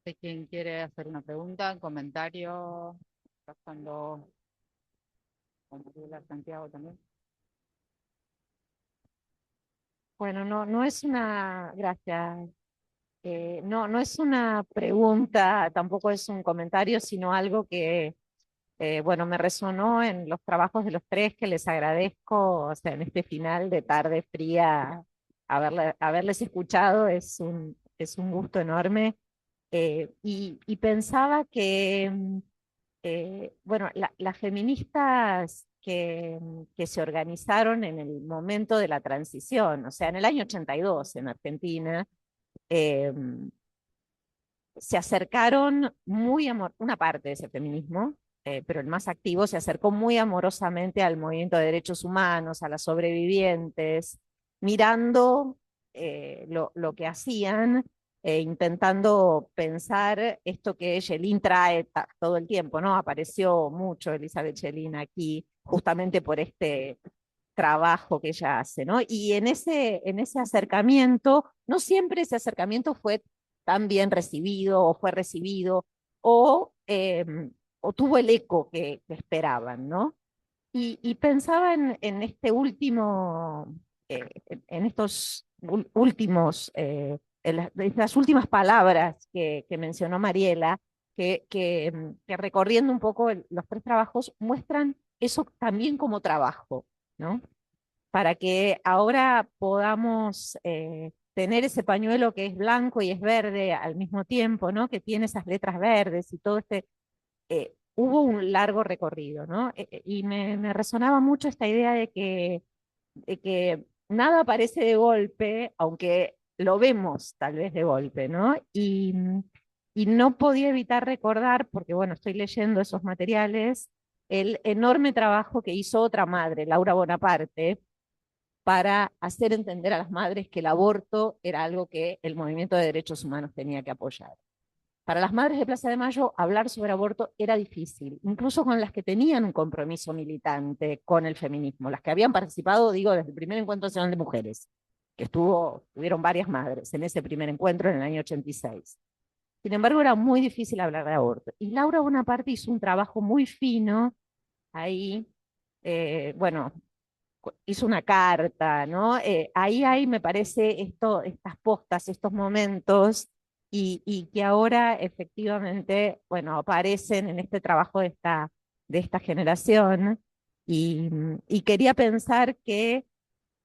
¿Hay quien quiere hacer una pregunta, un comentario? Pasando con Mariela, Santiago también. Bueno, no es una, gracias. No es una pregunta, tampoco es un comentario, sino algo que, bueno, me resonó en los trabajos de los tres, que les agradezco, o sea, en este final de tarde fría, haberles escuchado es un gusto enorme. Y pensaba que, bueno, las feministas que se organizaron en el momento de la transición, o sea, en el año 82 en Argentina, eh, se acercaron una parte de ese feminismo, pero el más activo se acercó muy amorosamente al movimiento de derechos humanos, a las sobrevivientes, mirando lo que hacían, intentando pensar esto que Schelin trae todo el tiempo, ¿no? Apareció mucho Elizabeth Schelin aquí, justamente por este trabajo que ella hace, ¿no? Y en ese acercamiento, no siempre ese acercamiento fue tan bien recibido o fue recibido o tuvo el eco que esperaban, ¿no? Y pensaba en este último, en estos últimos, en las últimas palabras que mencionó Mariela, que recorriendo un poco los tres trabajos muestran eso también como trabajo, ¿no? Para que ahora podamos tener ese pañuelo que es blanco y es verde al mismo tiempo, ¿no? Que tiene esas letras verdes y todo hubo un largo recorrido, ¿no? Y me resonaba mucho esta idea de que nada aparece de golpe, aunque lo vemos tal vez de golpe, ¿no? Y no podía evitar recordar, porque bueno, estoy leyendo esos materiales, el enorme trabajo que hizo otra madre, Laura Bonaparte, para hacer entender a las madres que el aborto era algo que el movimiento de derechos humanos tenía que apoyar. Para las madres de Plaza de Mayo, hablar sobre aborto era difícil, incluso con las que tenían un compromiso militante con el feminismo, las que habían participado, digo, desde el primer encuentro nacional de mujeres, que tuvieron varias madres en ese primer encuentro en el año 86. Sin embargo, era muy difícil hablar de aborto. Y Laura Bonaparte hizo un trabajo muy fino ahí, bueno, hizo una carta, ¿no? Ahí me parece estas postas, estos momentos, y que ahora efectivamente, bueno, aparecen en este trabajo de esta generación, y quería pensar que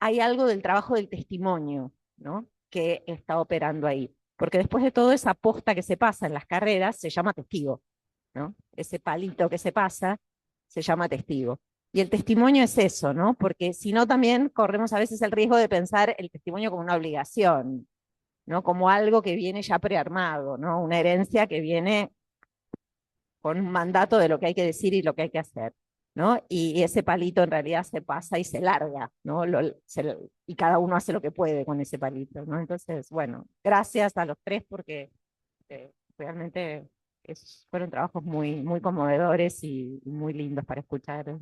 hay algo del trabajo del testimonio, ¿no? Que está operando ahí. Porque después de todo, esa posta que se pasa en las carreras se llama testigo, ¿no? Ese palito que se pasa se llama testigo. Y el testimonio es eso, ¿no? Porque si no, también corremos a veces el riesgo de pensar el testimonio como una obligación, ¿no? Como algo que viene ya prearmado, ¿no? Una herencia que viene con un mandato de lo que hay que decir y lo que hay que hacer, ¿no? Y ese palito en realidad se pasa y se larga, ¿no? Y cada uno hace lo que puede con ese palito, ¿no? Entonces, bueno, gracias a los tres porque realmente fueron trabajos muy conmovedores y muy lindos para escuchar.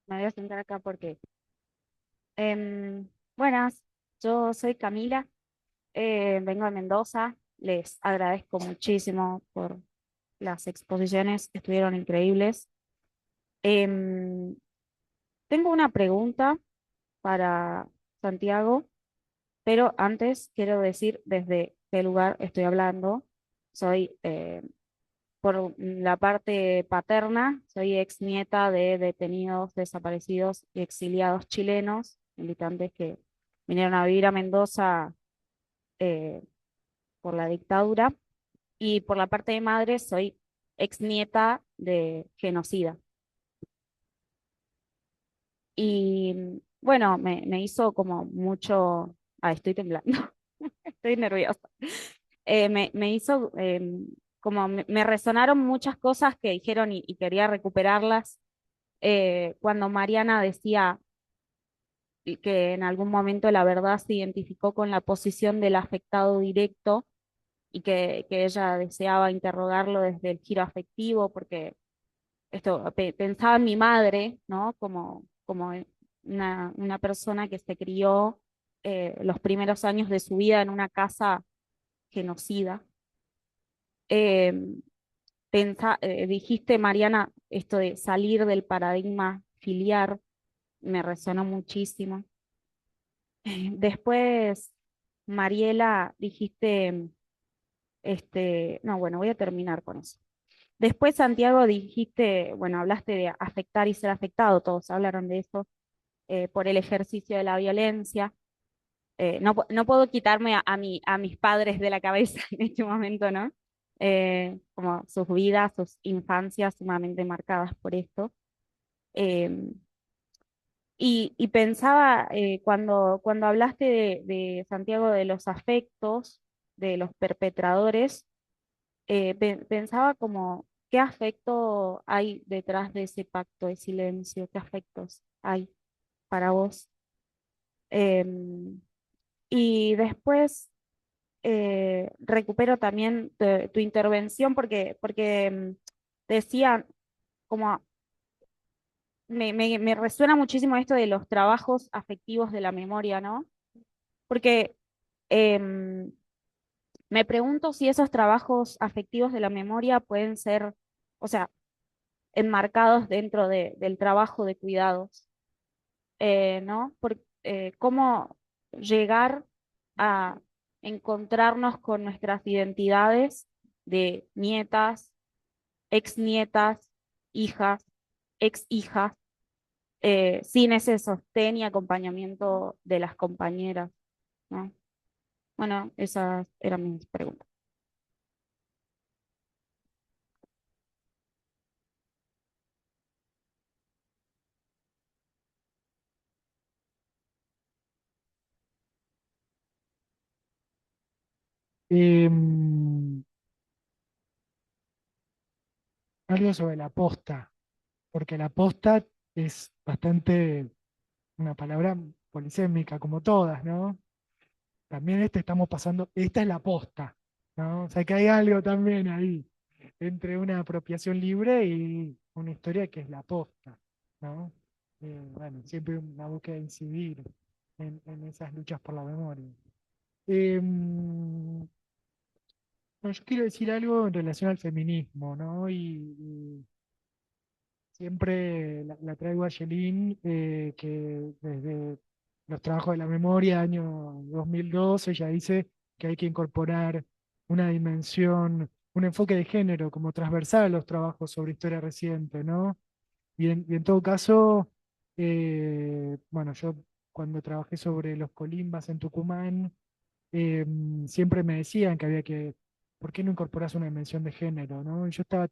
Me voy a sentar acá porque, buenas, yo soy Camila, vengo de Mendoza, les agradezco muchísimo por las exposiciones, estuvieron increíbles. Em, Tengo una pregunta para Santiago, pero antes quiero decir desde qué lugar estoy hablando. Soy, por la parte paterna, soy ex nieta de detenidos, desaparecidos y exiliados chilenos, militantes que vinieron a vivir a Mendoza eh, por la dictadura. Y por la parte de madre, soy ex nieta de genocida. Y bueno, me hizo como mucho. Ah, estoy temblando, estoy nerviosa. Me hizo como me resonaron muchas cosas que dijeron y quería recuperarlas. Cuando Mariana decía que en algún momento la verdad se identificó con la posición del afectado directo y que ella deseaba interrogarlo desde el giro afectivo, porque pensaba en mi madre, ¿no? Como una persona que se crió los primeros años de su vida en una casa genocida. Eh, Dijiste, Mariana, esto de salir del paradigma filiar, me resonó muchísimo. Después, Mariela, dijiste, no, bueno, voy a terminar con eso. Después, Santiago, dijiste, bueno, hablaste de afectar y ser afectado, todos hablaron de eso, por el ejercicio de la violencia. No puedo quitarme a mis padres de la cabeza en este momento, ¿no? Como sus vidas, sus infancias sumamente marcadas por esto. Eh, y pensaba, cuando hablaste de Santiago, de los afectos, de los perpetradores, pensaba como, ¿qué afecto hay detrás de ese pacto de silencio? ¿Qué afectos hay para vos? Em, y después recupero también tu intervención porque decía, como me resuena muchísimo esto de los trabajos afectivos de la memoria, ¿no? Porque em, me pregunto si esos trabajos afectivos de la memoria pueden ser, o sea, enmarcados dentro del trabajo de cuidados, ¿no? Cómo llegar a encontrarnos con nuestras identidades de nietas, ex nietas, hijas, ex hijas, sin ese sostén y acompañamiento de las compañeras, ¿no? Bueno, esas eran mis preguntas. Em, Algo sobre la posta, porque la posta es bastante una palabra polisémica, como todas, ¿no? También estamos pasando, esta es la posta, ¿no? O sea que hay algo también ahí entre una apropiación libre y una historia que es la posta, ¿no? Bueno, siempre una búsqueda de incidir en esas luchas por la memoria. Em, bueno, yo quiero decir algo en relación al feminismo, ¿no? Y siempre la traigo a Yelin, que desde los trabajos de la memoria, año 2012, ella dice que hay que incorporar una dimensión, un enfoque de género como transversal a los trabajos sobre historia reciente, ¿no? Y en todo caso, bueno, yo cuando trabajé sobre los colimbas en Tucumán, siempre me decían que había que, ¿por qué no incorporas una dimensión de género, ¿no? Y yo estaba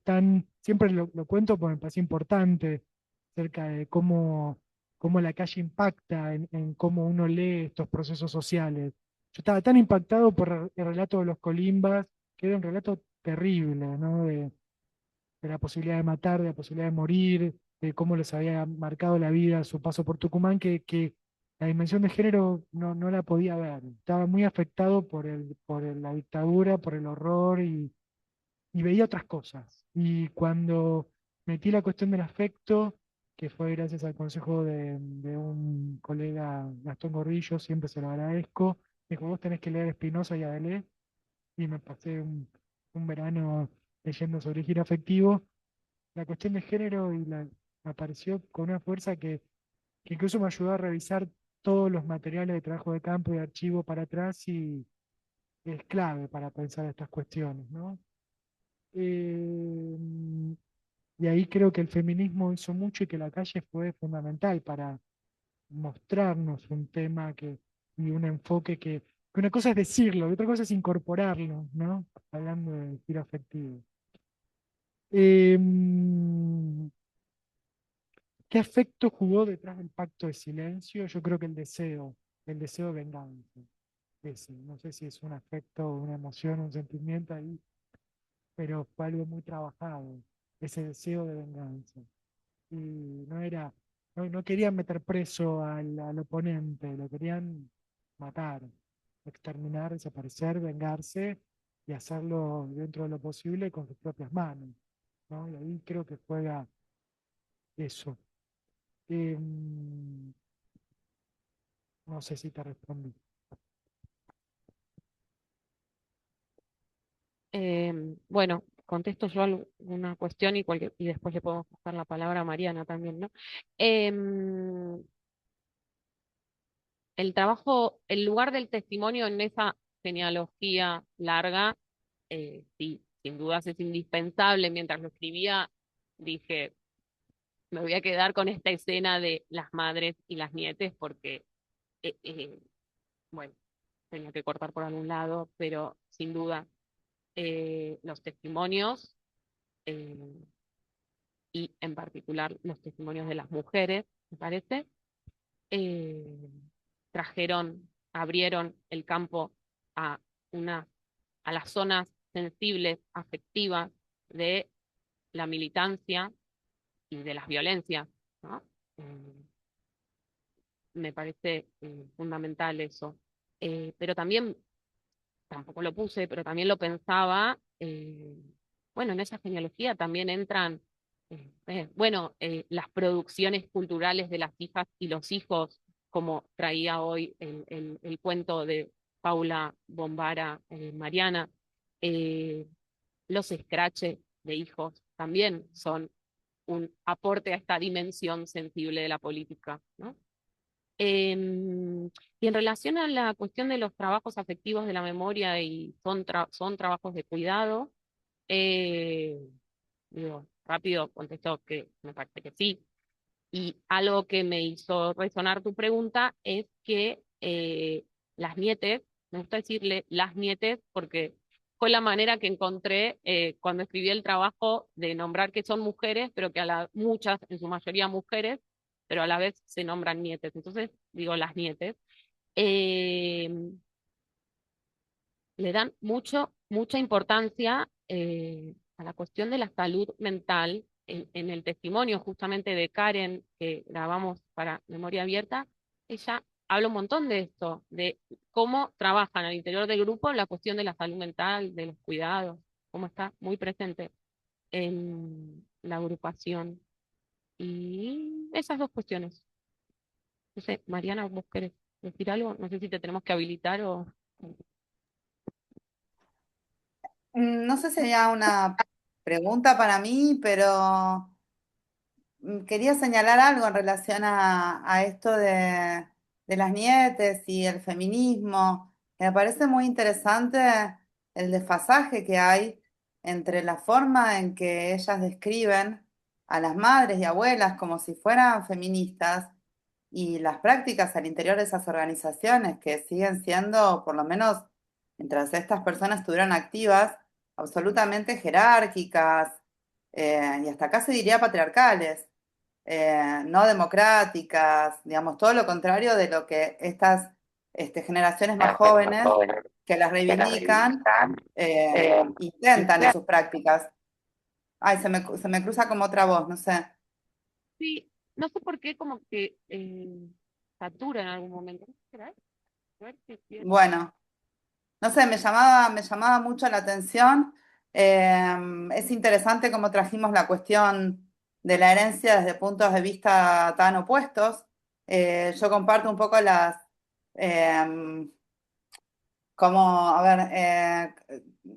siempre lo cuento porque me parece importante, acerca de cómo la calle impacta en cómo uno lee estos procesos sociales. Yo estaba tan impactado por el relato de los colimbas, que era un relato terrible, ¿no? De la posibilidad de matar, de la posibilidad de morir, de cómo les había marcado la vida su paso por Tucumán, que la dimensión de género no la podía ver. Estaba muy afectado por la dictadura, por el horror y veía otras cosas. Y cuando metí la cuestión del afecto, que fue gracias al consejo de un colega, Gastón Gordillo, siempre se lo agradezco, me dijo, vos tenés que leer Spinoza y a Deleuze, y me pasé un verano leyendo sobre giro afectivo. La cuestión de género apareció con una fuerza que incluso me ayudó a revisar todos los materiales de trabajo de campo y de archivo para atrás y es clave para pensar estas cuestiones, ¿no? Eh, y ahí creo que el feminismo hizo mucho y que la calle fue fundamental para mostrarnos un tema y un enfoque que una cosa es decirlo y otra cosa es incorporarlo, ¿no? Hablando de giro afectivo. Eh, ¿Qué afecto jugó detrás del pacto de silencio? Yo creo que el deseo de venganza. Ese. No sé si es un afecto, una emoción, un sentimiento ahí, pero fue algo muy trabajado, ese deseo de venganza. Y no querían meter preso al oponente, lo querían matar, exterminar, desaparecer, vengarse y hacerlo dentro de lo posible con sus propias manos, ¿no? Y ahí creo que juega eso. Em, no sé si te respondí. Bueno, contesto yo alguna cuestión y después le podemos pasar la palabra a Mariana también, ¿no? Em, el lugar del testimonio en esa genealogía larga, sí, sin dudas es indispensable. Mientras lo escribía, dije, me voy a quedar con esta escena de las madres y las nietes porque, eh, eh, bueno, tenía que cortar por algún lado, pero sin duda los testimonios eh, y en particular los testimonios de las mujeres, me parece, eh, abrieron el campo a, una, a las zonas sensibles, afectivas de la militancia y de las violencias, ¿no? Me parece fundamental eso. Pero también, tampoco lo puse, pero también lo pensaba, bueno, en esa genealogía también entran, bueno, las producciones culturales de las hijas y los hijos, como traía hoy el cuento de Paula Bombara, Mariana, eh, los scratches de hijos también son un aporte a esta dimensión sensible de la política, ¿no? Y en relación a la cuestión de los trabajos afectivos de la memoria y son trabajos de cuidado, eh, Digo, rápido contesto que me parece que sí. Y algo que me hizo resonar tu pregunta es que las nietes, me gusta decirle las nietes porque fue la manera que encontré cuando escribí el trabajo de nombrar que son mujeres, pero que muchas, en su mayoría mujeres, pero a la vez se nombran nietes. Entonces digo las nietes. Eh, Le dan mucha importancia a la cuestión de la salud mental. En el testimonio justamente de Karen que grabamos para Memoria Abierta, ella habla un montón de esto, de cómo trabajan al interior del grupo la cuestión de la salud mental, de los cuidados, cómo está muy presente en la agrupación. Y esas dos cuestiones. No sé, Mariana, ¿vos querés decir algo? No sé si te tenemos que habilitar o... No sé si sería una pregunta para mí, pero quería señalar algo en relación a esto de las nietes y el feminismo. Me parece muy interesante el desfasaje que hay entre la forma en que ellas describen a las madres y abuelas como si fueran feministas y las prácticas al interior de esas organizaciones que siguen siendo, por lo menos mientras estas personas estuvieron activas, absolutamente jerárquicas, y hasta casi diría patriarcales, no democráticas, digamos, todo lo contrario de lo que estas generaciones más jóvenes que las reivindican intentan en sus prácticas. Ay, se me cruza como otra voz, no sé. Sí, no sé por qué como que satura en algún momento. ¿No será? A ver si- Bueno. No sé, me llamaba mucho la atención. Es interesante cómo trajimos la cuestión de la herencia desde puntos de vista tan opuestos. Yo comparto un poco em, como, a ver,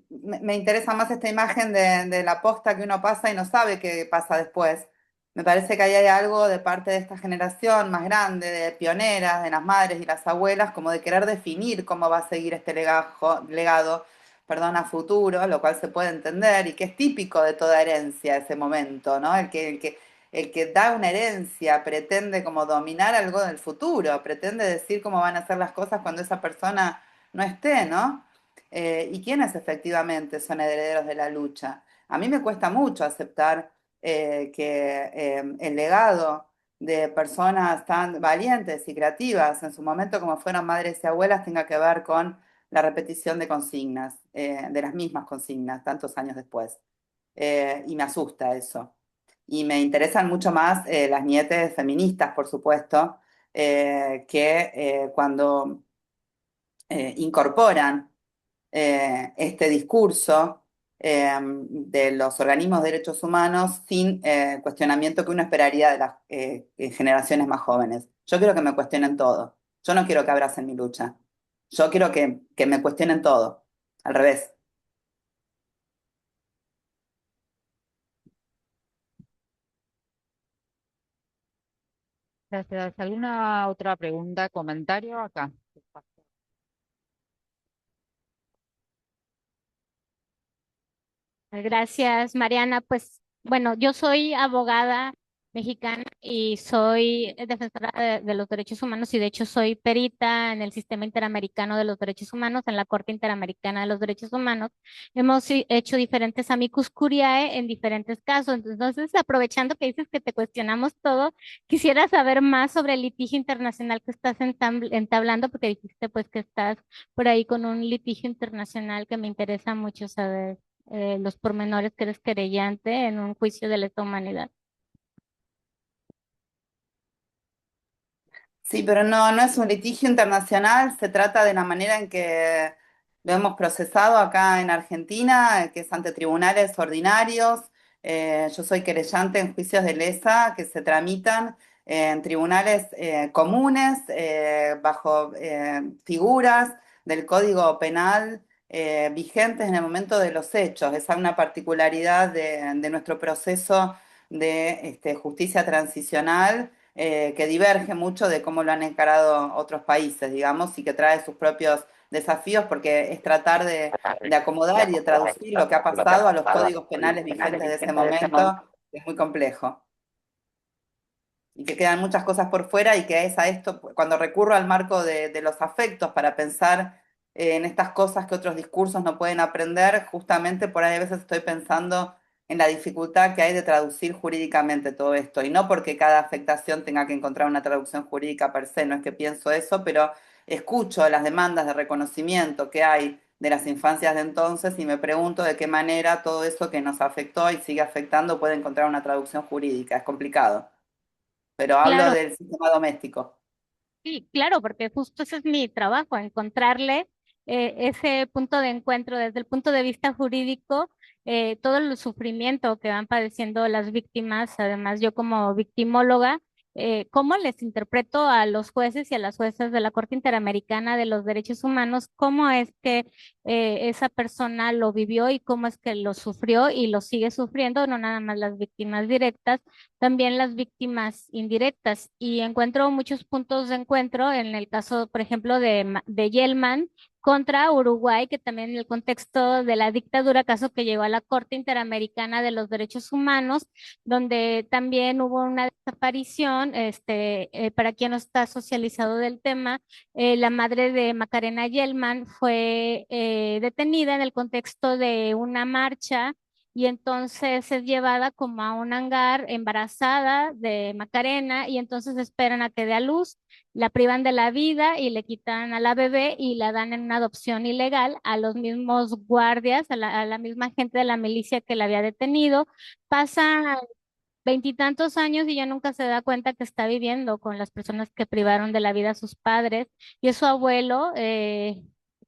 me interesa más esta imagen de la posta que uno pasa y no sabe qué pasa después. Me parece que ahí hay algo de parte de esta generación más grande, de pioneras, de las madres y las abuelas, como de querer definir cómo va a seguir este legado, perdón, a futuro, lo cual se puede entender y que es típico de toda herencia ese momento, ¿no? El que da una herencia pretende como dominar algo del futuro, pretende decir cómo van a ser las cosas cuando esa persona no esté, ¿no? Y quiénes efectivamente son herederos de la lucha. A mí me cuesta mucho aceptar que el legado de personas tan valientes y creativas en su momento como fueron madres y abuelas tenga que ver con la repetición de consignas, de las mismas consignas, tantos años después. Y me asusta eso. Y me interesan mucho más las nietes feministas, por supuesto, que cuando incorporan este discurso de los organismos de derechos humanos sin cuestionamiento que uno esperaría de las generaciones más jóvenes. Yo quiero que me cuestionen todo. Yo no quiero que abracen mi lucha. Yo quiero que me cuestionen todo. Al revés. Gracias. ¿Alguna otra pregunta, comentario acá? Gracias, Mariana. Pues bueno, yo soy abogada mexicana y soy defensora de los derechos humanos y de hecho soy perita en el Sistema Interamericano de los Derechos Humanos, en la Corte Interamericana de los Derechos Humanos. Hemos hecho diferentes amicus curiae en diferentes casos. Entonces, aprovechando que dices que te cuestionamos todo, quisiera saber más sobre el litigio internacional que estás entablando, porque dijiste pues que estás por ahí con un litigio internacional que me interesa mucho saber los pormenores que eres querellante en un juicio de lesa humanidad. Sí, pero no, no es un litigio internacional, se trata de la manera en que lo hemos procesado acá en Argentina, que es ante tribunales ordinarios. Yo soy querellante en juicios de lesa que se tramitan en tribunales comunes, bajo figuras del Código Penal vigentes en el momento de los hechos. Esa es una particularidad de nuestro proceso de justicia transicional que diverge mucho de cómo lo han encarado otros países, digamos, y que trae sus propios desafíos porque es tratar de acomodar y de traducir lo que ha pasado a los códigos penales vigentes de ese momento, es muy complejo. Y que quedan muchas cosas por fuera y que es a esto, cuando recurro al marco de los afectos para pensar en estas cosas que otros discursos no pueden aprender, justamente por ahí a veces estoy pensando en la dificultad que hay de traducir jurídicamente todo esto. Y no porque cada afectación tenga que encontrar una traducción jurídica per se, no es que pienso eso, pero escucho las demandas de reconocimiento que hay de las infancias de entonces y me pregunto de qué manera todo eso que nos afectó y sigue afectando puede encontrar una traducción jurídica. Es complicado, pero hablo Claro, del sistema doméstico. sí, claro, porque justo ese es mi trabajo, encontrarle ese punto de encuentro desde el punto de vista jurídico, todo el sufrimiento que van padeciendo las víctimas, además yo como victimóloga, cómo les interpreto a los jueces y a las juezas de la Corte Interamericana de los Derechos Humanos, cómo es que esa persona lo vivió y cómo es que lo sufrió y lo sigue sufriendo, no nada más las víctimas directas, también las víctimas indirectas. Y encuentro muchos puntos de encuentro en el caso, por ejemplo, de Yelman contra Uruguay, que también en el contexto de la dictadura, caso que llegó a la Corte Interamericana de los Derechos Humanos, donde también hubo una desaparición, para quien no está socializado del tema, la madre de Macarena Yelman fue detenida en el contexto de una marcha y entonces es llevada como a un hangar embarazada de Macarena y entonces esperan a que dé a luz, la privan de la vida y le quitan a la bebé y la dan en una adopción ilegal a los mismos guardias, a la misma gente de la milicia que la había detenido. Pasan veintitantos años y ya nunca se da cuenta que está viviendo con las personas que privaron de la vida a sus padres y es su abuelo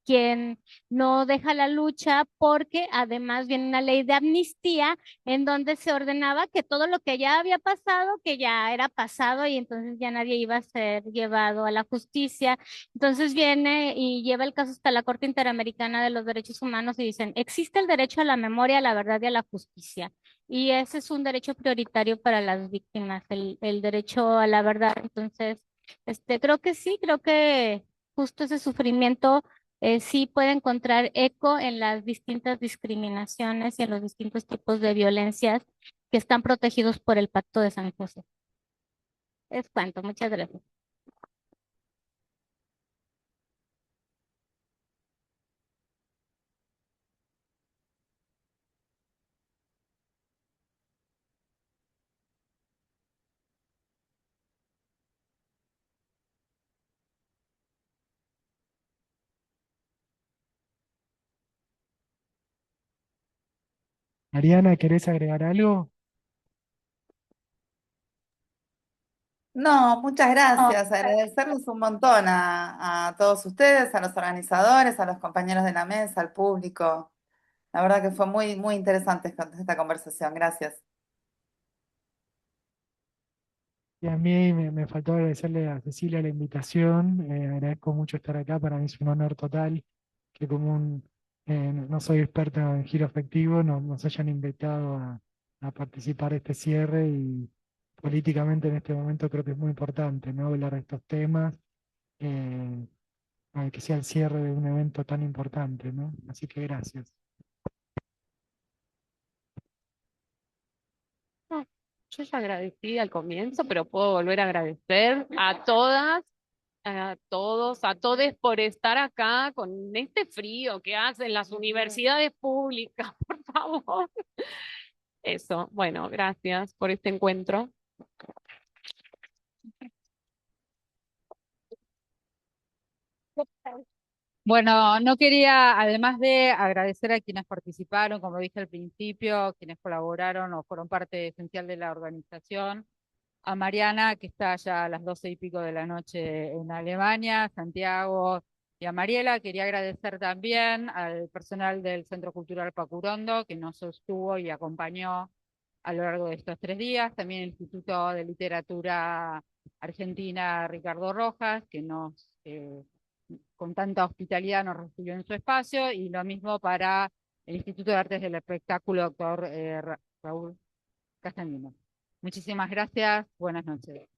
quien no deja la lucha porque además viene una ley de amnistía en donde se ordenaba que todo lo que ya había pasado, que ya era pasado y entonces ya nadie iba a ser llevado a la justicia. Entonces viene y lleva el caso hasta la Corte Interamericana de los Derechos Humanos y dicen, existe el derecho a la memoria, a la verdad y a la justicia. Y ese es un derecho prioritario para las víctimas, el derecho a la verdad. Entonces, creo que sí, creo que justo ese sufrimiento sí puede encontrar eco en las distintas discriminaciones y en los distintos tipos de violencias que están protegidos por el Pacto de San José. Es cuanto, muchas gracias. Mariana, ¿querés agregar algo? No, muchas gracias. Agradecerles un montón a todos ustedes, a los organizadores, a los compañeros de la mesa, al público. La verdad que fue muy, muy interesante esta conversación. Gracias. Y a mí me faltó agradecerle a Cecilia la invitación. Agradezco mucho estar acá. Para mí es un honor total que como no soy experto en giro afectivo, nos hayan invitado a participar de este cierre y políticamente en este momento creo que es muy importante, ¿no? Hablar de estos temas, eh, que sea el cierre de un evento tan importante, ¿no? Así que gracias. No, yo ya agradecí al comienzo, pero puedo volver a agradecer a todas, a todos, a todes por estar acá con este frío que hacen las universidades públicas, por favor. Eso, bueno, gracias por este encuentro. Bueno, no quería, además de agradecer a quienes participaron, como dije al principio, quienes colaboraron o fueron parte esencial de la organización, a Mariana, que está ya a las 12:00 y pico de la noche en Alemania, Santiago y a Mariela. Quería agradecer también al personal del Centro Cultural Pacurondo, que nos sostuvo y acompañó a lo largo de estos 3 días. También el Instituto de Literatura Argentina Ricardo Rojas, que con tanta hospitalidad nos recibió en su espacio, y lo mismo para el Instituto de Artes del Espectáculo, doctor Raúl Castañino. Muchísimas gracias, buenas noches.